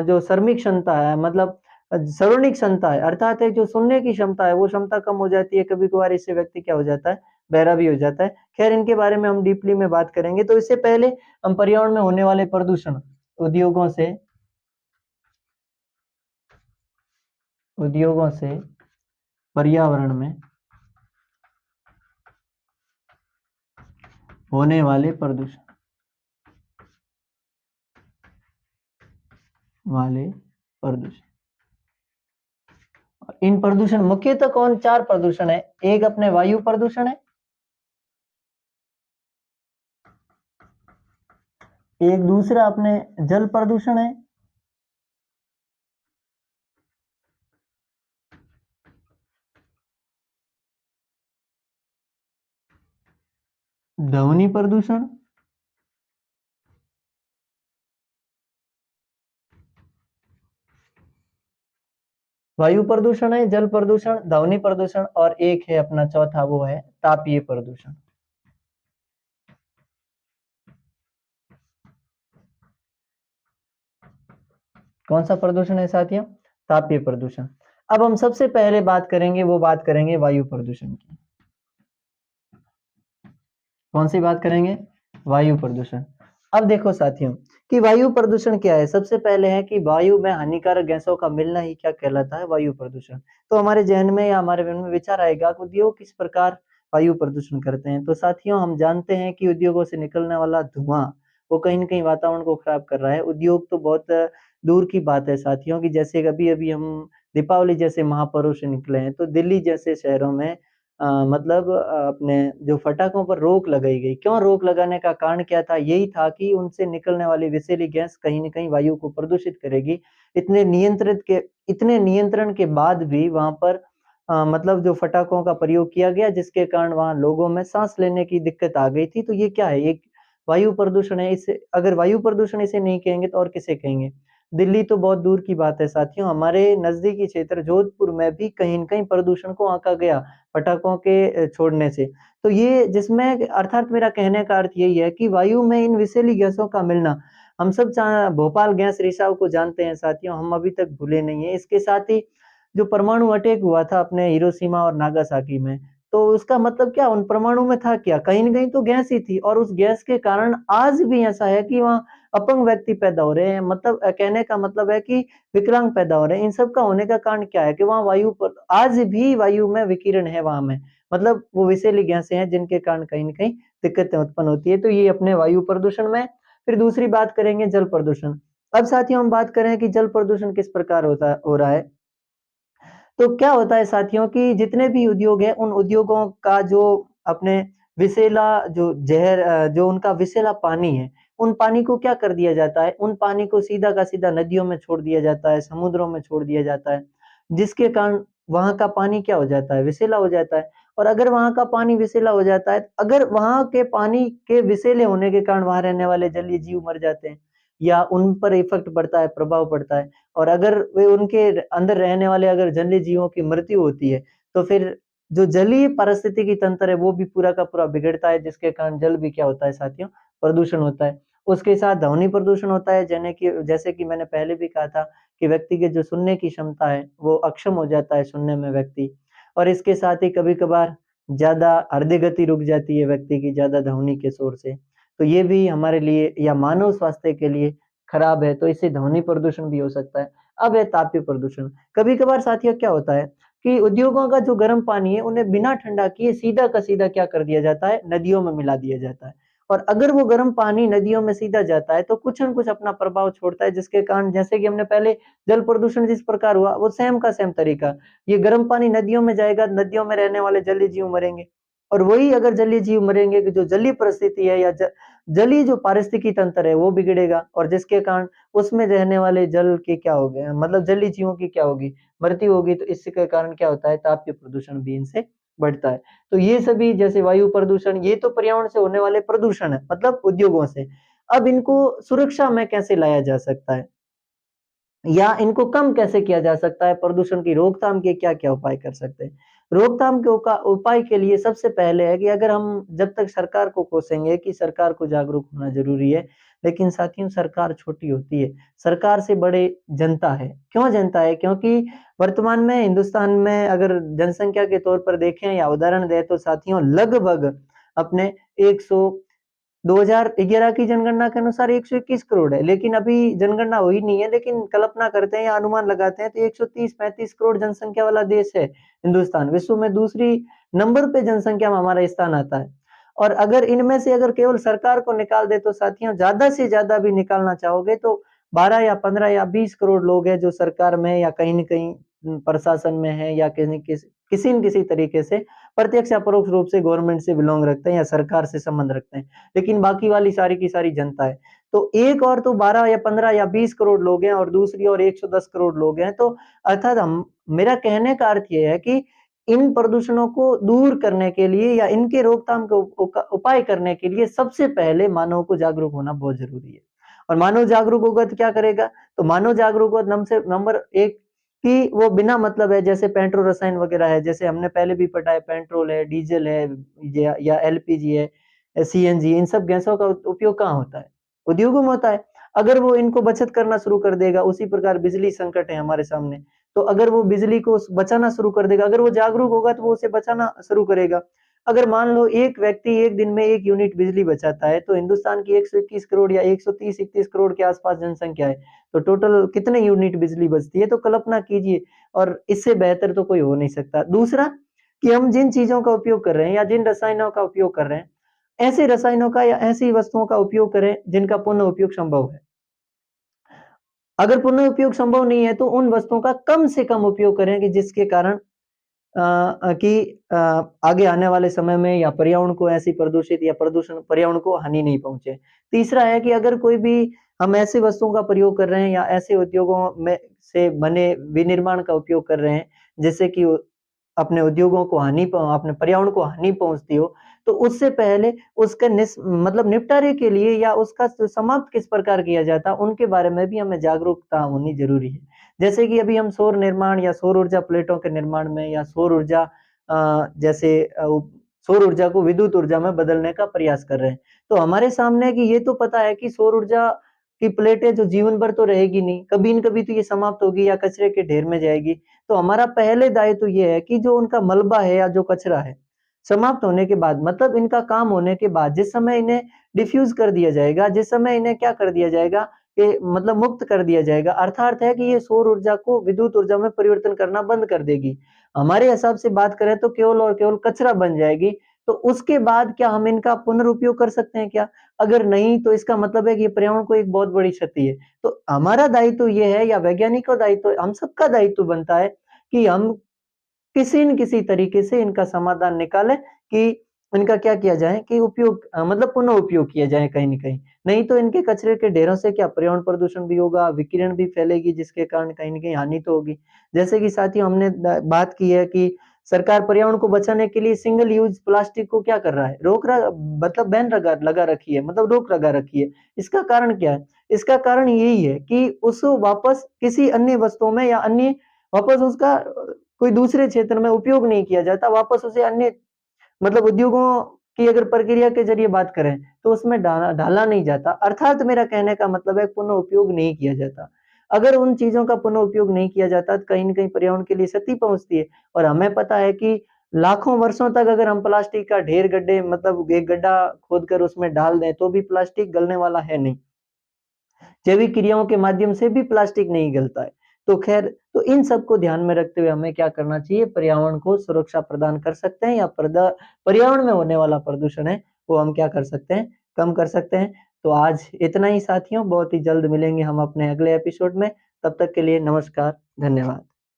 जो श्रमिक क्षमता है मतलब श्रवणिक क्षमता है, अर्थात है जो सुनने की क्षमता है, वो क्षमता कम हो जाती है, कभी-कभार इससे व्यक्ति क्या हो जाता है, बहरा भी हो जाता है। खैर इनके बारे में हम डीपली में बात करेंगे, तो इससे पहले हम पर्यावरण में होने वाले प्रदूषण, उद्योगों से उद्योगों से पर्यावरण में होने वाले वाले प्रदूषण। इन प्रदूषण मुख्यतः कौन 4 प्रदूषण है, एक अपने वायु प्रदूषण है, एक दूसरा अपने जल प्रदूषण है, ध्वनि प्रदूषण वायु प्रदूषण है, जल प्रदूषण, ध्वनि प्रदूषण और एक है अपना चौथा वो है तापीय प्रदूषण। कौन सा प्रदूषण है साथियों? तापीय प्रदूषण। अब हम सबसे पहले बात करेंगे वायु प्रदूषण की। कौन सी बात करेंगे? वायु प्रदूषण। अब देखो साथियों कि वायु प्रदूषण क्या है? सबसे पहले है कि वायु में हानिकारक गैसों का मिलना ही क्या कहलाता है? वायु प्रदूषण। तो हमारे ज़हन में या हमारे मन में विचार आएगा कि उद्योग किस प्रकार वायु प्रदूषण करते हैं? तो साथियों हम जानते हैं कि उद्योगों से निकलने वाला धुआँ, वो कहीं न कहीं वातावरण को खराब कर रहा है। उद्योग तो बहुत दूर की बात है साथियों कि जैसे अभी-अभी हम दीपावली जैसे महापर्व से निकले हैं, तो दिल्ली जैसे शहरों में मतलब अपने जो पटाखों पर रोक लगाई गई। क्यों रोक लगाने का कारण क्या था? यही था कि उनसे निकलने वाली विषैली गैस कहीं न कहीं वायु को प्रदूषित करेगी। इतने नियंत्रण के बाद भी वहाँ पर मतलब जो पटाखों का प्रयोग किया गया जिसके कारण वहाँ लोगों में साँस लेने की दिक्कत आ गई थी। तो ये क्या है? एक वायु प्रदूषण है। इसे अगर वायु प्रदूषण इसे नहीं कहेंगे तो और किसे कहेंगे? दिल्ली तो बहुत दूर की बात है साथियों, हमारे नज़दीकी क्षेत्र जोधपुर में भी कहीं न कहीं प्रदूषण को आँका गया, पटाखों के छोड़ने से। तो ये जिसमें अर्थात मेरा कहने का अर्थ यही है कि वायु में इन विषैली गैसों का मिलना, हम सब भोपाल गैस रिसाव को जानते हैं साथियों, हम अभी तक भूले नहीं हैं। इसके साथ ही जो परमाणु अटैक हुआ था अपने हिरोशिमा और नागासाकी में, तो उसका मतलब क्या? उन परमाणु में था क्या? कहीं न कहीं तो गैस ही थी और उस गैस के कारण आज भी ऐसा है कि वहाँ अपंग व्यक्ति पैदा हो रहे हैं। मतलब कहने का मतलब है कि विकलांग पैदा हो रहे हैं। इन सब का होने का कारण क्या है? कि वहाँ वायु पर आज भी वायु में विकिरण है वहाँ में। मतलब वो विषैली गैसें हैं जिनके कारण कहीं न कहीं दिक्कतें उत्पन्न होती है। तो ये अपने वायु प्रदूषण में। फिर दूसरी बात करेंगे जल प्रदूषण। अब साथियों हम बात करें कि जल प्रदूषण किस प्रकार हो रहा है। तो क्या होता है साथियों कि जितने भी उद्योग हैं, उन उद्योगों का जो अपने विषैला जो उनका विषैला पानी है, उन पानी को क्या कर दिया जाता है? उन पानी को सीधा का सीधा नदियों में छोड़ दिया जाता है, समुद्रों में छोड़ दिया जाता है, जिसके कारण वहाँ का पानी क्या हो जाता है? विषैला हो जाता है। और अगर वहाँ का पानी विषैला हो जाता है, अगर वहाँ के पानी के विषैले होने के कारण वहाँ रहने वाले जलीय जीव मर जाते हैं या उन पर इफ़ेक्ट पड़ता है, प्रभाव पड़ता है, और अगर वे उनके अंदर रहने वाले अगर जलीय जीवों की मृत्यु होती है, तो फिर जो जलीय पारिस्थितिकी तंत्र है वो भी पूरा का पूरा बिगड़ता है, जिसके कारण जल भी क्या होता है साथियों? प्रदूषण होता है। उसके साथ ध्वनि प्रदूषण होता है, जैसे कि मैंने पहले भी कहा था कि व्यक्ति की जो सुनने की क्षमता है, वो अक्षम हो जाता है सुनने में व्यक्ति। और इसके साथ ही कभी-कभार ज़्यादा हृदय गति रुक जाती है व्यक्ति की ज़्यादा ध्वनि के शोर से। तो ये भी हमारे लिए या मानव स्वास्थ्य के लिए खराब है, तो इससे ध्वनि प्रदूषण भी हो सकता है। अब है तापीय प्रदूषण। कभी-कभार साथियों क्या होता है कि उद्योगों का जो गर्म पानी है, उन्हें बिना ठंडा किए सीधा का सीधा क्या कर दिया जाता है, नदियों में मिला दिया जाता है। और अगर वो गर्म पानी नदियों में सीधा जाता है, तो कुछ न कुछ अपना प्रभाव छोड़ता है, जिसके कारण जैसे कि हमने पहले जल प्रदूषण जिस प्रकार हुआ, वो सेम का सेम तरीका। ये गर्म पानी नदियों में जाएगा, नदियों में रहने वाले जलीय जीव मरेंगे। और वही अगर जलीय जीव मरेंगे कि जो जलीय परिस्थिति है या जलीय जो पारिस्थितिकी तंत्र है, वो बिगड़ेगा और जिसके कारण उसमें रहने वाले जल के क्या हो गए मतलब जलीय जीवों की क्या होगी? मृत्यु होगी। तो इसके कारण क्या होता है? तापीय प्रदूषण भी इनसे बढ़ता है। तो ये सभी जैसे वायु प्रदूषण, ये तो पर्यावरण से होने वाले प्रदूषण है, मतलब उद्योगों से। अब इनको सुरक्षा में कैसे लाया जा सकता है? या इनको कम कैसे किया जा सकता है? प्रदूषण की रोकथाम के क्या-क्या उपाय कर सकते हैं? रोकथाम के उपाय के लिए सबसे पहले है कि अगर हम जब तक सरकार को कोसेंगे कि सरकार को जागरूक होना ज़रूरी है, लेकिन साथियों सरकार छोटी होती है, सरकार से बड़े जनता है। क्यों जनता है? क्योंकि वर्तमान में हिंदुस्तान में अगर जनसंख्या के तौर पर देखें या उदाहरण दें तो साथियों लगभग अपने 100 2011 की जनगणना के अनुसार 121 करोड़ है, लेकिन अभी जनगणना हुई नहीं है, लेकिन कल्पना करते हैं या अनुमान लगाते हैं तो 130-35 करोड़ जनसंख्या वाला देश है हिंदुस्तान। विश्व में दूसरी नंबर पे जनसंख्या में हमारा स्थान आता है। और अगर इनमें से अगर केवल सरकार को निकाल दे तो साथियों ज़्यादा से ज़्यादा भी निकालना चाहोगे तो 12 या 15 या 20 करोड़ लोग हैं जो सरकार में या कहीं न कहीं प्रशासन में है या किसी न किसी तरीके से प्रत्यक्ष या परोक्ष रूप से गवर्नमेंट से बिलॉन्ग रखते हैं या सरकार से संबंध रखते हैं। लेकिन बाकी वाली सारी की सारी जनता है। तो एक और तो 12 या 15 या 20 करोड़ लोग हैं और दूसरी ओर 110 करोड़ लोग हैं। तो अर्थात हम मेरा कहने का अर्थ ये है कि इन प्रदूषणों को दूर करने के लिए या इनके रोकथाम के उपाय करने के लिए सबसे पहले मानव को जागरूक होना बहुत ज़रूरी है। और मानव जागरूक होगा तो क्या करेगा? तो मानव जागरूक होगा नंबर 1 कि वो बिना मतलब है जैसे पेट्रो रसायन वगैरह है, जैसे हमने पहले भी पढ़ा है पेट्रोल है, डीज़ल है या एलपीजी है, सीएनजी इन सब गैसों का उपयोग कहाँ होता है? उद्योगों में होता है। अगर वो इनको बचत करना शुरू कर देगा, उसी प्रकार बिजली संकट है हमारे सामने, तो अगर वो बिजली को बचाना शुरू कर देगा, अगर वो जागरूक होगा तो वो उसे बचाना शुरू करेगा। अगर मान लो एक व्यक्ति 1 दिन में 1 यूनिट बिजली बचाता है, तो हिंदुस्तान की 121 करोड़ या 130-31 करोड़ के आस-पास जनसंख्या है, तो टोटल कितने यूनिट बिजली बचती है? तो कल्पना कीजिए और इससे बेहतर तो कोई हो नहीं सकता। दूसरा कि हम जिन चीज़ों का उपयोग कर रहे हैं या जिन रसायनों का उपयोग कर रहे हैं, ऐसे रसायनों का या ऐसी वस्तुओं का उपयोग करें जिनका पुनः उपयोग संभव है। अगर पुनः उपयोग संभव नहीं है तो उन वस्तुओं का कम से कम उपयोग करें कि जिसके कारण कि आगे आने वाले समय में या पर्यावरण को ऐसी प्रदूषित या प्रदूषण पर्यावरण को हानि नहीं पहुँचे। तीसरा है कि अगर कोई भी हम ऐसी वस्तुओं का प्रयोग कर रहे हैं या ऐसे उद्योगों में से बने विनिर्माण का उपयोग कर रहे हैं, जिससे कि अपने उद्योगों को अपने पर्यावरण को हानि पहुँचती हो, तो उससे पहले उसका मतलब निपटारे के लिए या उसका समाप्त किस प्रकार किया जाता है, उनके बारे में भी हमें जागरूकता होनी ज़रूरी है। जैसे कि अभी हम सौर निर्माण या सौर ऊर्जा प्लेटों के निर्माण में या सौर ऊर्जा जैसे सौर ऊर्जा को विद्युत ऊर्जा में बदलने का प्रयास कर रहे हैं। तो हमारे सामने है कि ये तो पता है कि सौर ऊर्जा की प्लेटें जो जीवन भर तो रहेगी नहीं, कभी न कभी तो ये समाप्त होगी या कचरे के ढेर में जाएगी। तो हमारा पहले दायित्व ये है कि जो उनका मलबा है या जो कचरा है, समाप्त होने के बाद मतलब इनका काम होने के बाद जिस समय इन्हें डिफ्यूज़ कर दिया जाएगा, जिस समय इन्हें क्या कर दिया जाएगा कि मतलब मुक्त कर दिया जाएगा, अर्थात है कि ये सौर ऊर्जा को विद्युत ऊर्जा में परिवर्तन करना बंद कर देगी। हमारे हिसाब से बात करें तो केवल और केवल कचरा बन जाएगी, तो उसके बाद क्या हम इनका पुनर्उपयोग कर सकते हैं क्या? अगर नहीं तो इसका मतलब है कि ये पर्यावरण को एक बहुत बड़ी क्षति है। तो हमारा दायित्व ये है या वैज्ञानिक का दायित्व हम सबका दायित्व बनता है कि हम किसी न किसी तरीके से इनका समाधान निकालें कि इनका क्या किया जाए कि मतलब पुनः उपयोग किया जाए कहीं न कहीं। नहीं तो इनके कचरे के ढेरों से क्या पर्यावरण प्रदूषण भी होगा, विकिरण भी फैलेगी जिसके कारण कहीं न कहीं हानि तो होगी। जैसे कि साथियों हमने बात की है कि सरकार पर्यावरण को बचाने के लिए सिंगल यूज़ प्लास्टिक को क्या कर रहा है? मतलब बैन लगा रखी है, मतलब रोक लगा रखी है। इसका कारण क्या है? इसका कारण यही है कि उसको वापस किसी अन्य वस्तुओं में या अन्य वापस उसका कोई दूसरे क्षेत्र में उपयोग नहीं किया जाता, वापस उसे अन्य मतलब उद्योगों की अगर प्रक्रिया के ज़रिए बात करें, तो उसमें ढाला नहीं जाता। अर्थात मेरा कहने का मतलब है पुनः उपयोग नहीं किया जाता। अगर उन चीज़ों का पुनः उपयोग नहीं किया जाता, तो कहीं न कहीं पर्यावरण के लिए क्षति पहुँचती है और हमें पता है कि लाखों वर्षों तक अगर हम प्लास्टिक का ढेर गड्ढे मतलब एक गड्ढा खोदकर उसमें डाल दें, तो भी प्लास्टिक गलने वाला है नहीं। जैविक क्रियाओं के माध्यम से भी प्लास्टिक नहीं गलता है। तो ख़ैर तो इन सब को ध्यान में रखते हुए हमें क्या करना चाहिए पर्यावरण को सुरक्षा प्रदान कर सकते हैं या पर्यावरण में होने वाला प्रदूषण है, वो हम क्या कर सकते हैं, कम कर सकते हैं। तो आज इतना ही साथियों, बहुत ही जल्द मिलेंगे हम अपने अगले एपिसोड में। तब तक के लिए नमस्कार, धन्यवाद।